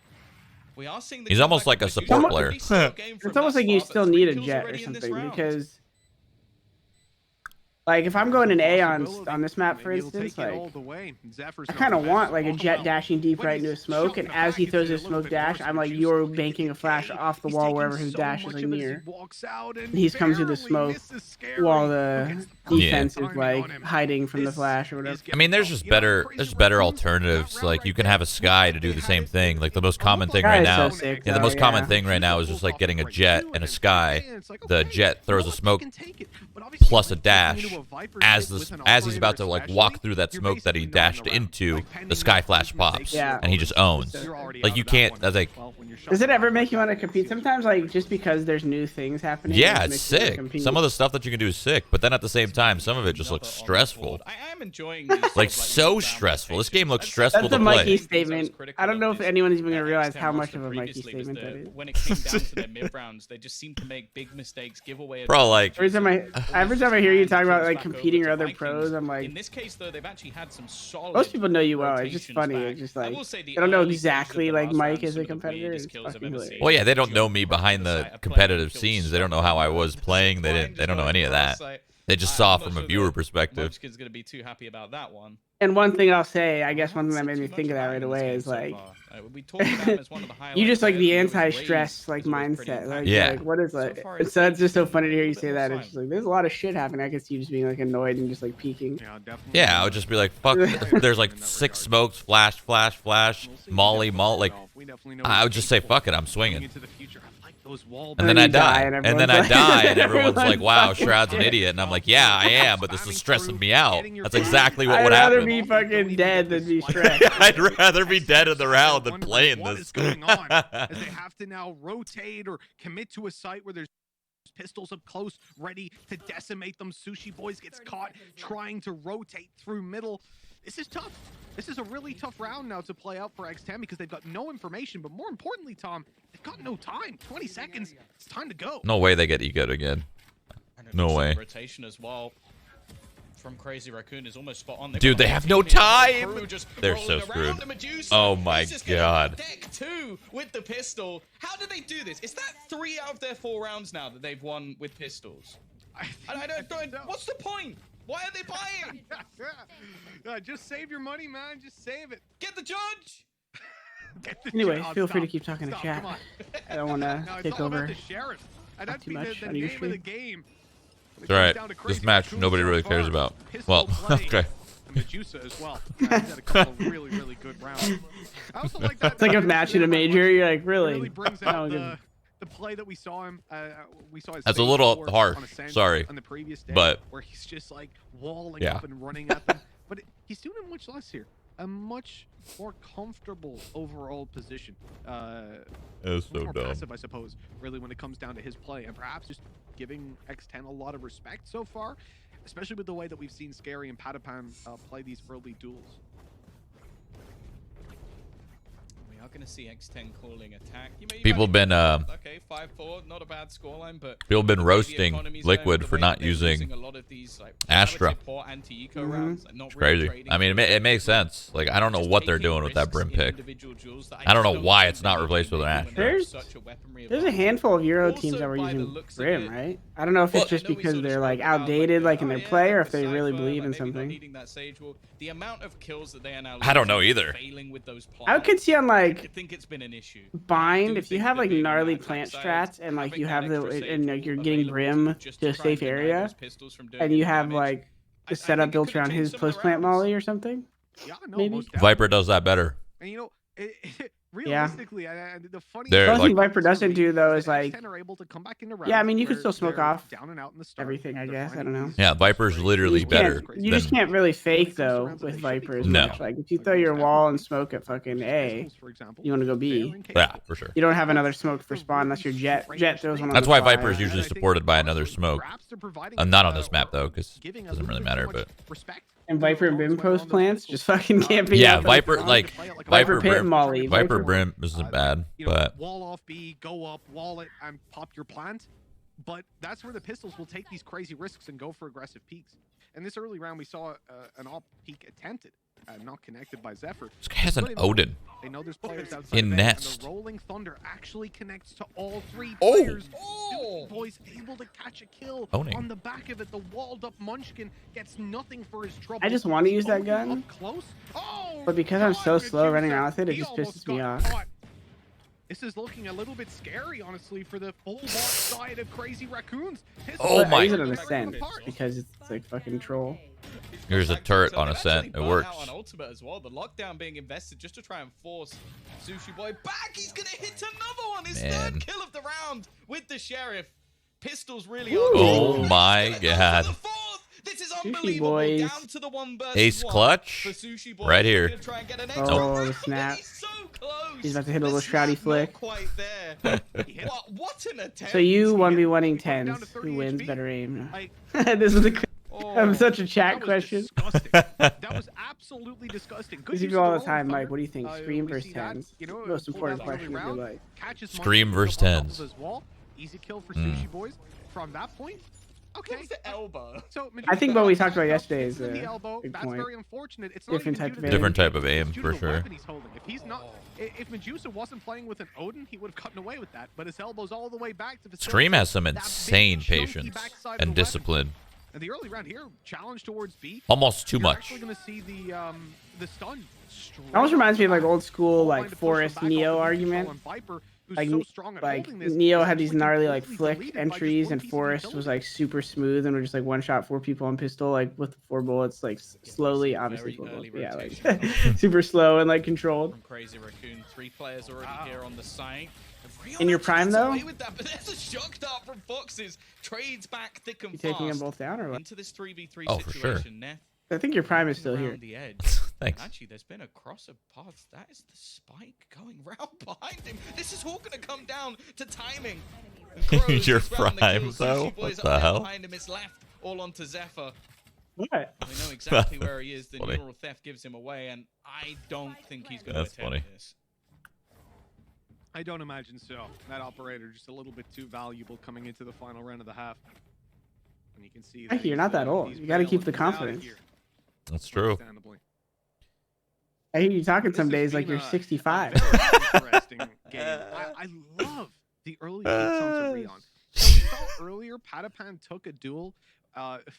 we are seeing the He's almost comeback like a of Medusa. support Pretty player. slow game from It's almost thus like you far, but still 3 need a kills Jet or already in this something round. because like if I'm going an A on this map for instance, like I kind of want like a Jet dashing deep right into a smoke, and as he throws his smoke dash, I'm like you're banking a flash off the wall wherever his dash is like near. And he's comes through the smoke while the defense is like hiding from the flash or whatever. I mean, there's just better alternatives. Like you can have a Sky to do the same thing. Like the most common thing right now. So sick, Yeah, the though, most common yeah. thing right now is just like getting a Jet and a Sky. The Jet throws a smoke plus a dash as he's about to like walk through that smoke that he dashed into, the sky flash pops, and he just owns. Like you can't. That's like. Does it ever make you want to compete? Sometimes, like just because there's new things happening. Yeah, it's sick. Some of the stuff that you can do is sick, but then at the same time, some of it just looks stressful. I am enjoying these Like so stressful. This game looks stressful That's a to play. Mikey statement. I don't know if anyone's even gonna realize how much of a Mikey statement that is. When it came down to their mid rounds, they just seem to make big mistakes, give away. Bro, like every time I hear you talk about like competing or other pros, I'm like. In this case, though, they've actually had some solid. Most people know you well. It's just funny. It's just like they don't know exactly like Mike as a competitor. It's fucking hilarious. well, yeah, they don't know me behind the competitive scenes. They don't know how I was playing. They don't know any of that. They just saw from a viewer perspective. Munchkin's gonna be too happy about that one. And one thing I'll say, I guess one thing that made me think of that right away is like, you just like the anti-stress like mindset. Like, yeah. Like, what is like? So it's just so funny to hear you say that. It's just like there's a lot of shit happening. I could see you just being like annoyed and just like peeking. Yeah, I would just be like, fuck. There's like 6 smokes, flash, flash, flash, molly. Like, I would just say, fuck it, I'm swinging. And then I die, and then I die, and everyone's like, "Wow, Shroud's an idiot," and I'm like, "Yeah, I am, but this is stressing me out." That's exactly what would happen. I'd rather be fucking dead than be stressed. I'd rather be dead in the round than playing this. What is going on? As they have to now rotate or commit to a site where there's pistols up close, ready to decimate them. Sushiboys gets caught trying to rotate through middle. This is tough. This is a really tough round now to play out for X10 because they've got no information, but more importantly, Tom, they've got no time. 20 seconds. It's time to go. No way they get egoed again. No way. Rotation as well from Crazy Raccoon is almost spot on. Dude, they have no time. They're so screwed. Oh my god. Deck 2 with the pistol. How did they do this? Is that 3 out of their 4 rounds now that they've won with pistols? I don't know. What's the point? Why are they buying? Just save your money, man. Just save it. Get the judge. Anyway, feel free to keep talking to chat. I don't want to take over. That's too much on the your name of the stream. game. It's alright. This match nobody really cares about. Well, okay. Medusa as well. He's had a couple of really, really good rounds. I also like that. It's like a match in a major. You're like, really? Brings out the play that we saw him. We saw his That's a little harsh. Sorry, on the previous day, but where he's just like walling up and running at them. But he's doing it much less here. A much more comfortable overall position. It's so more dumb. passive, I suppose, really, when it comes down to his play, and perhaps just giving X10 a lot of respect so far, especially with the way that we've seen sScary and Patiphan play these early duels. We are going to see X10 calling attack. People have been okay, 5-4, not a bad scoreline, but people have been roasting Liquid for not using a lot of these, like, Astra. Anti-eco rounds, like, not It's really crazy. I mean, it makes sense. Like, I don't know what they're doing with that Brim pick. I don't know why it's not replaced with an Astra. There's a handful of Euro teams that were using Brim, right? I don't know if it's just because they're like outdated, like in their play, or if they really believe in something. The amount of kills that they are now I don't know either. I could see on like I think it's been an issue. Bind, if you have like gnarly plant strats and like you have like you're getting Brim to a safe area, and you have like the setup built around his post plant molly or something. Yeah, no, maybe Viper does that better. And you know, realistically, the funny They're one thing like- Viper doesn't do though is like, are able to come back into yeah, I mean you could rounds still smoke where off down and out in the start. everything, I guess. I don't know. Yeah, Viper's literally You better. You just than- can't really fake though with Viper as No. much. Like if you throw your wall and smoke at fucking A, for example, you want to go B. Yeah, for sure. You don't have another smoke for spawn unless your jet throws one on That's the why side. Viper is usually supported by another smoke. Not on this map though, because it doesn't really matter. But And Viper and Brim post plants just fucking camping. yeah, out the Viper front. like Viper Viper pit Brim. molly. Viper Brim isn't bad, you know, but wall off B, go up, wall it, and pop your plant. But that's where the pistols will take these crazy risks and go for aggressive peaks. In this early round, we saw an op peak attempted, not connected by zepher. this guy has an Odin. They know there's players outside In of A, and nest. the rolling thunder actually connects to all 3 Oh. players. Boys able to catch a kill Owning. on the back of it. The walled up Munchkin gets nothing for his trouble. I just want to use that Odin gun, up close. Oh, but because I'm so God, slow running Medusa, around with it, it he just almost pisses me got off. caught. This is looking a little bit scary, honestly, for the full box side of Crazy Raccoons. Oh But my- I use it on Ascent because it's like fucking troll. Here's a turret on Ascent. It works. On ultimate as well. The lockdown being invested just to try and force Sushi Boy back. He's gonna hit another one. His Man. 3rd kill of the round with the sheriff. Pistols really Ooh. are. Oh my god. For the 4th. This is Unbelievable. boys. Down to the 1 versus Ace 1 clutch. for Sushi Boys. Right They're here. gonna try and get an Oh, the snap. He's so close. He's about to hit a The little shroudy snap flick. Not quite there. what an attempt. So you He 1v1ing down to 10s. 30 Who wins HP. better aim? Like, This is a Oh, such a chat that was question. disgusting. That was absolutely disgusting. Good These use people of all the the time, roll, Mike. What do you think? Thunder. Scream We versus see that, 10s. you know, Most pull important that early question of your round, life. catches Scream Munchkin versus up on top 10s. of his wall. Easy kill for Sushi Boys. From that point, okay. What was the elbow? So I think what we talked about yesterday hits is him in a the elbow. big That's point. very unfortunate. It's Different not type even of due to aim. Different type of it's aim, due to for the sure. weapon he's holding. If he's not, if Medusa wasn't playing with an Odin, he would have gotten away with that. But his elbow's all the way back to Scream has some that big, insane chunky patience backside of and the weapon. discipline. And the early round here, challenge towards B. Almost too You're much. actually gonna see the stun. It almost reminds me of like old school Trying like to push him Forest back off Neo the argument. control, and Viper, who's Like so strong at holding this, Neo is had these actually gnarly like completely flick deleted by just entries, one and piece of Forest was utility. like super smooth and would just like one shot 4 people on pistol like with 4 bullets like slowly, Very obviously 4 bullets, early but yeah, like rotation. super slow and like controlled. From Crazy Raccoon, 3 players already here on the site. Rion In your actually prime, gets though? away with that, but there's a shock dart from foxz. Trades back thick and You taking them fast both down or what? into this 3v3 Oh, for sure. situation. Neth I think your prime is still around here. the edge. Thanks. Actually, there's been a cross of paths. That is the spike going round behind him. This is all going to come down to timing. Crws Your is round the prime, kill. though? Sushi Boys What the up there hell? behind him. It's left all onto Zephyr. What? We know exactly where he is. The Funny. neural theft gives him away, and I don't think he's going to That's attempt funny. this. I don't imagine so. That operator just a little bit too valuable coming into the final round of the half. And you can see Heck, you're not that old. he's You gotta keep bailing the him out of confidence. here, That's true. understandably. I hear you talking This some has days like been you're a 65. very interesting game. I love the early leads onto Rion. So we saw earlier, Patiphan took a duel,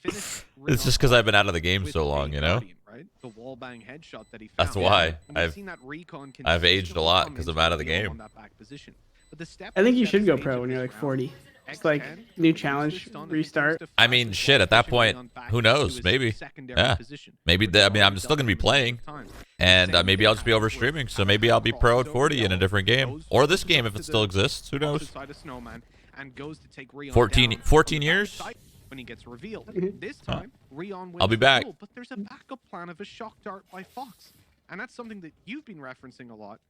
finished. It's just Rion because I've been out of the game with so long, a you know? Guardian, right? The wall bang headshot that he found. That's why. And we've seen that Recon I've aged a consistently lot come 'cause into I'm out of the Rion game. on that back position. But the step I think by you step should go stage pro of when you're this like round, 40. It's like X10 new used challenge, this stun and restart. begins to I mean, fast shit, at that pushing point, Rion back who into knows? his Maybe. secondary Yeah. position, Maybe, which I has mean, I'm already still going to be done a number playing. of times. And Same maybe thing I'll just be over happens with streaming, so maybe I'll be pro at 40 in a different game. goes Or this up game to if it the still exists. Who knows? opposite side of Snowman and goes to take Rion 14 down 14 on the years? backside when he gets revealed. Mhm. This time, Rion wins I'll be the back. duel, but there's a backup plan of a shock dart by foxz. And that's something that you've been referencing a lot,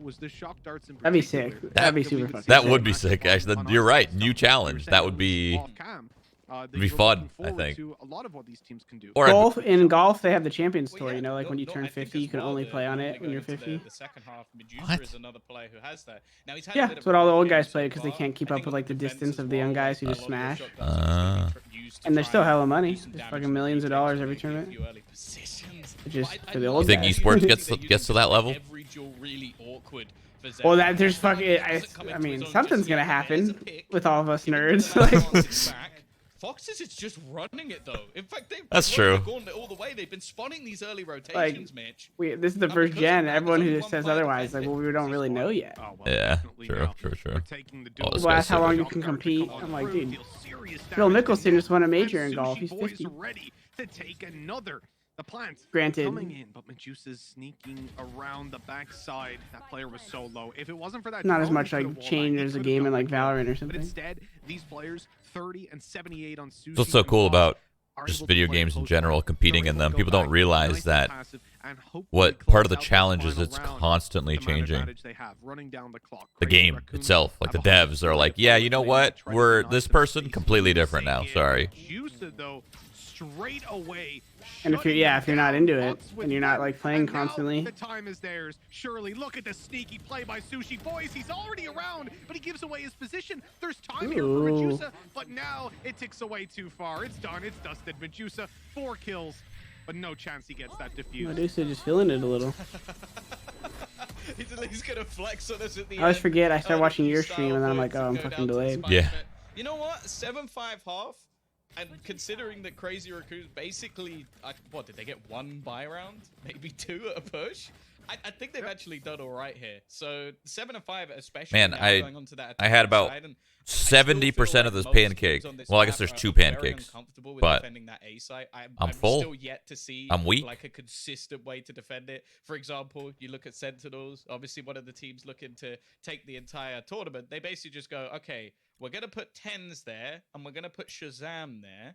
was the shock darts in That'd be particular. sick. That'd be we super would fucking see That sick. would be sick, actually. on You're our right. side. New You were challenge. saying That at would least be off cam, that be you were fun, looking I forward think. to a lot of what these teams can do. Or In golf, they have the Champions Well, Tour. yeah, You know, like no- when you no, turn I think 50, as you can well only that play on we're it only when you're going into 50. The second half, Medusa What? is another player who has that. Now he's had Yeah, a bit that's of what a all the rough old game guys so play because they far. can't keep I up think with on like the defense distance as of the young well, guys who a just lot of your smash. shot guns are gonna be used to And they're try still hella money. do some Just damage fucking to millions of the dollars retakes, every maybe a tournament. few early positions. Just But I for the love old You think that guys. esports they're gets using to that level? every duel really awkward for Well, Zephyr. that there's He fucking. doesn't come I into his mean, own something's just gonna yet. There's a happen pick. with all of us Give him nerds. the Like, advantage back. foxz is just running it though. In fact, they've That's been running true. the gauntlet all the way. They've been spawning these early rotations, Mitch. this is the And first because of gen. that, Everyone there's who only just one says player otherwise, like, defending well, we don't really know yet. Oh, well, Yeah, definitely true, now. true, true. We're taking the Oh, duel. this Well, guy's that's how so long good. you can compete. I'm like, dude, Deal serious Phil damage Mickelson to just won a Neth, major and in golf. Sushi He's Boys 50. ready to take another. The plant Granted. coming in, but Medusa's sneaking around the backside. That player was so low. If it wasn't for that, Not as drone, much he could've like wallbanged. change He as a could've game in got like the kill. Valorant or But something. instead, these players, 30 and 78 on Sushi. It's what's so and cool foxz, about are just able to video play games in post general, play. competing They're in able to them. go People don't back, realize nice and that passive, and hopefully what close part of the out this challenge is final it's round constantly with the man changing. advantage they have, running down the clock. The Crazy game Raccoon itself, like the have 100 devs are like, yeah, you know what? try to We're knock this them person face. completely different now. Yeah, Sorry. Medusa, though, straight away. And if you're if you're not into it and you're not like playing constantly, The time is theirs. Surely, look at the sneaky play by Sushi Boys. He's already around, but he gives away his position. There's time here for Ooh. Medusa, but now it ticks away too far. It's done. It's dusted. Medusa, 4 kills, but no chance he gets that defused. Medusa just feeling it a little. He's at least gonna flex on us at the I always end. forget. I start watching These your style stream and then I'm like, points oh, I'm go fucking down to the delayed. spike, Yeah. but You know what? 7-5 half. And considering that Crazy Raccoon's basically, what, did they get 1 buy round? Maybe 2 at a push? I think they've actually done all right here. So 7-5, especially Man, now going on to that I had attacking about side, and 70% of this most teams pancake. on this Well, I guess map there's are 2 very pancakes, uncomfortable with but defending that A site. I'm full. Still yet to see I'm weak. like a consistent way to defend it. For example, you look at Sentinels. Obviously, one of the teams looking to take the entire tournament. They basically just go, okay, we're gonna put 10s there, and we're gonna put Shazam there.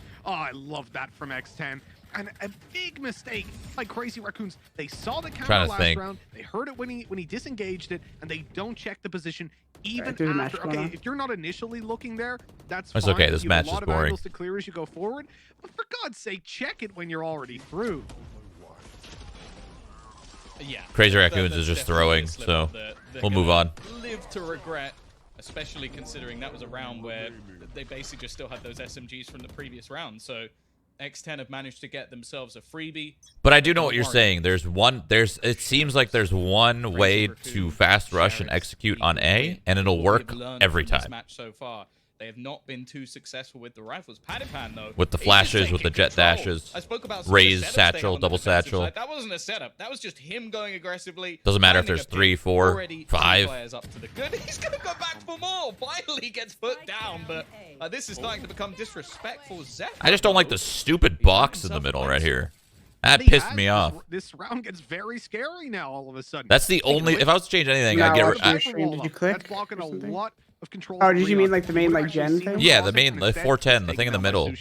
Oh, I love that from X10. And a big mistake by Crazy Raccoons. They saw the camera last round. They heard it when he disengaged it, and they don't check the position even after. Okay, if you're not initially looking there, that's fine. Okay. This match is a lot of boring. angles to clear as you go forward. But for God's sake, check it when you're already through. Yeah. Crazy Raccoons is That's just definitely throwing, a slip so up that they're we'll move gonna on. Live to regret, especially considering that was a round where they basically just still had those SMGs from the previous round. So X10 have managed to get themselves a freebie. But I do know what you're saying. It seems like there's one way to fast rush and execute on A, and it'll work every time. Match so far. They have not been too successful with the rifles. Patiphan, though, With the flashes, with the jet dashes, I spoke about raise, the setups they have satchel, on the double defensive satchel. side. That wasn't a setup. That was just him going aggressively. Doesn't matter if finding there's a pick. 3, 4, Already 5. 2 players up to the good. He's going to go back for more. Finally gets put down, but this is starting to become disrespectful. Zephyr, I just don't like the stupid box in the middle right here. That pissed me off. This round gets very scary now all of a sudden. That's the only. If I was to change anything, I'd get. Did you click? That's blocking a lot of control. Oh, did you mean like the main like gen thing? Yeah, the main, the 410, the thing in the middle.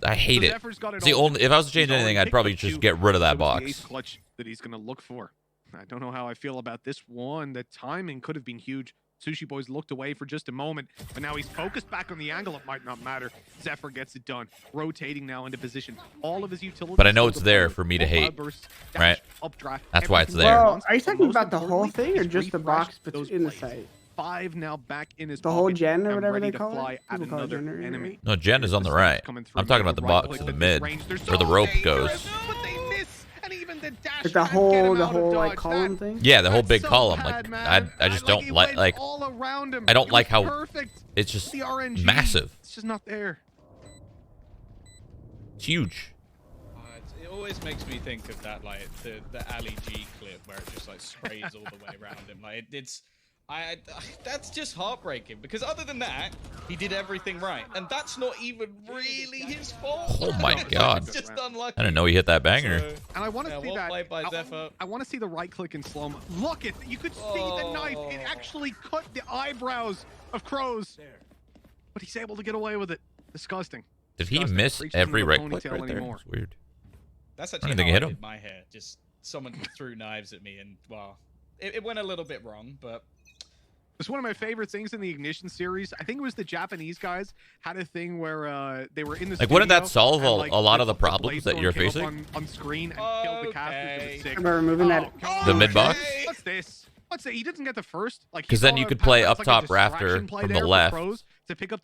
I hate it. It's the only. If I was to change anything, I'd probably just get rid of that box. Clutch that he's gonna look for. I don't know how I feel about this one. The timing could have been huge. sushiboys looked away for just a moment, but now he's focused back on the angle. It might not matter. Zephyr gets it done, rotating now into position. All of his utilities. But I know it's there for me to hate, right? That's why it's there. Well, are you talking about the whole thing or just the box in the site? 5 now back in his the whole pocket gen or and whatever ready they call to fly it. at People call it another gen, enemy. No, gen is on the right. I'm talking about the box in the mid, where the rope goes. Like the whole like column thing. Yeah, the whole big column. Like I just don't like I don't like how it's just massive. It's just not there. It's huge. It always makes me think of that like the Ali G clip where it just like sprays all the way around him. Like that's just heartbreaking because other than that, he did everything right, and that's not even really his fault. Oh my god! It's just unlucky. I didn't know he hit that banger. And I want to see well that. played by Zephyr. I want to see the right click in slow mo. Look at you could see the knife. It actually cut the eyebrows of Crws, but he's able to get away with it. Disgusting. Did he miss every right click right there? It's weird. That's actually how I did my hair. Just someone threw knives at me, and well, it went a little bit wrong, but. It's one of my favorite things in the Ignition series. I think it was the Japanese guys had a thing where they were in the wouldn't that solve a lot of the problems that you're facing? On screen and killed the casters. Am I removing that? The mid box? What's this? What's it? He doesn't get the first. Like because then you could play up top rafter from the left.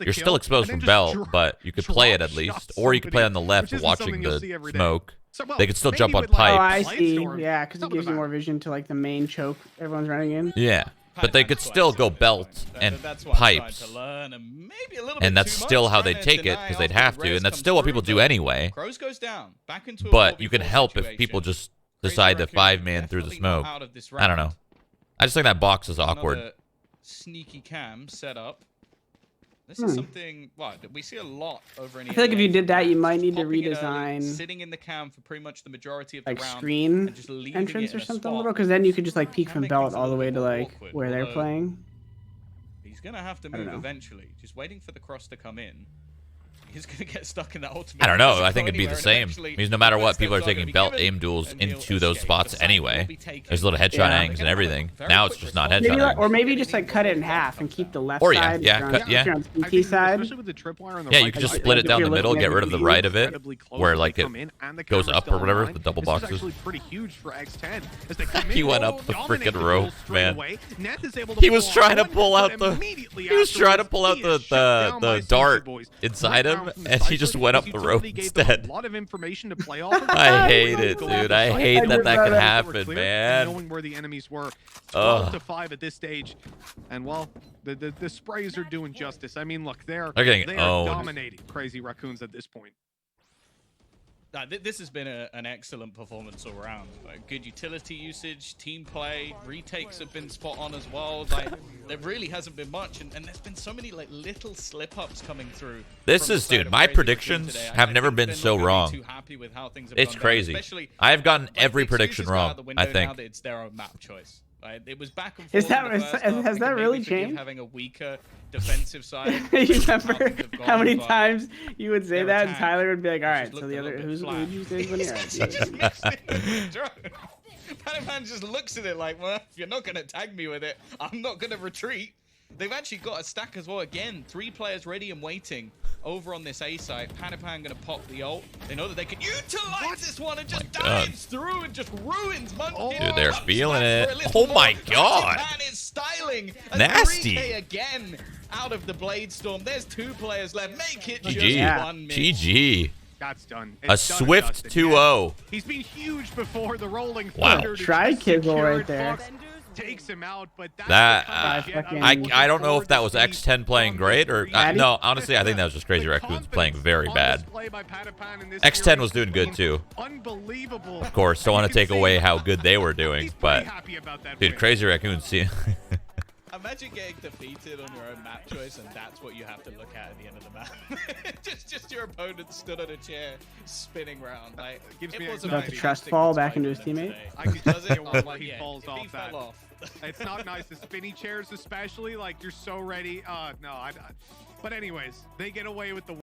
You're still exposed from belt, but you could play it at least, or you could play on the left watching the smoke. They could still jump on pipe. Oh, I see. Yeah, because it gives you more vision to like the main choke everyone's running in. Yeah. But they could still go belt and pipes, and that's still how they'd take it because they'd have to, and that's still what people do anyway. But you can help if people just decide to 5-man through the smoke. I don't know. I just think that box is awkward. Sneaky cam set up. This is something. Well, we see a lot over in. I feel like if you did that, you might need to redesign. Sitting in the cam for pretty much the majority of the like round, screen entrance or something a little, because then you could just like peek from belt all the way to like where they're playing. He's gonna have to move eventually. Just waiting for the cross to come in. He's gonna get stuck in that ultimate. I don't know. I think it'd be the same. Because no matter what, people are taking belt aim duels into those spots anyway. There's little headshot angles and everything. Now it's just not headshot angles. Or maybe just like cut it in half and keep the left side. Yeah. CT side. Yeah, you could just split it down the middle, get rid of the right of it, where like it goes up or whatever, the double boxes. He went up the freaking rope, man. He was trying to pull out the. He was trying to pull out the dart inside him. And he just went up the rope instead. I hate it, dude. I hate that can happen, man. Knowing where the enemies were, 12 to 5 at this stage, and well, the sprays are doing justice. I mean, look, they are dominating Crazy Raccoons at this point. This has been an excellent performance all around. Like, good utility usage, team play, retakes have been spot on as well. Like, there really hasn't been much, and there's been so many like little slip-ups coming through. This is, dude, my predictions have never been so wrong. It's crazy. I have gotten every prediction wrong, I think. It's their own map choice. Right? It was back and forth. Has that really changed? Having a weaker defensive side. You remember how many times you would say that, and Tyler would be like, "All right, so the other who did you say when Patiphan just looks at it like, well, if you're not gonna tag me with it, I'm not gonna retreat. They've actually got a stack as well. Again, 3 players ready and waiting. over on this A site. Patiphan gonna pop the ult. They know that they can utilize this one and just God. dives through and just ruins Munchkin. Dude, they're Comes feeling back for it. a little Oh my more. God. Patiphan is styling. A Nasty. 3K again out of the Blade Storm. There's 2 players left. Make it just GG. 1 minute. GG. That's done. A It's done and swift dusted. 2-0. He's been huge before the rolling Wow. thunder to Try just Kibble secure right it. there. Foxz takes him out, but that's That, the kind of jet fucking- out of I don't know forward if that was speed X10 playing from great or the no. Honestly, I think that was just Crazy The Raccoons playing confidence very on bad. display by Patiphan in this X10 series was doing has good been too. Unbelievable. Of course, don't want to take away how good they were doing, He's but pretty happy about that dude, win. Crazy Raccoons see. Imagine getting defeated on your own map choice, and that's what you have to look at the end of the map. just your opponent stood on a chair, spinning round. Like, Gives it me was a anxiety. About to trust fantastic fall back display into his from them teammate. today. I can Does see it? where Oh, he yeah, falls if off he that. fell off. It's not nice. The spinny chairs, especially, like you're so ready. No, but anyways, they get away with the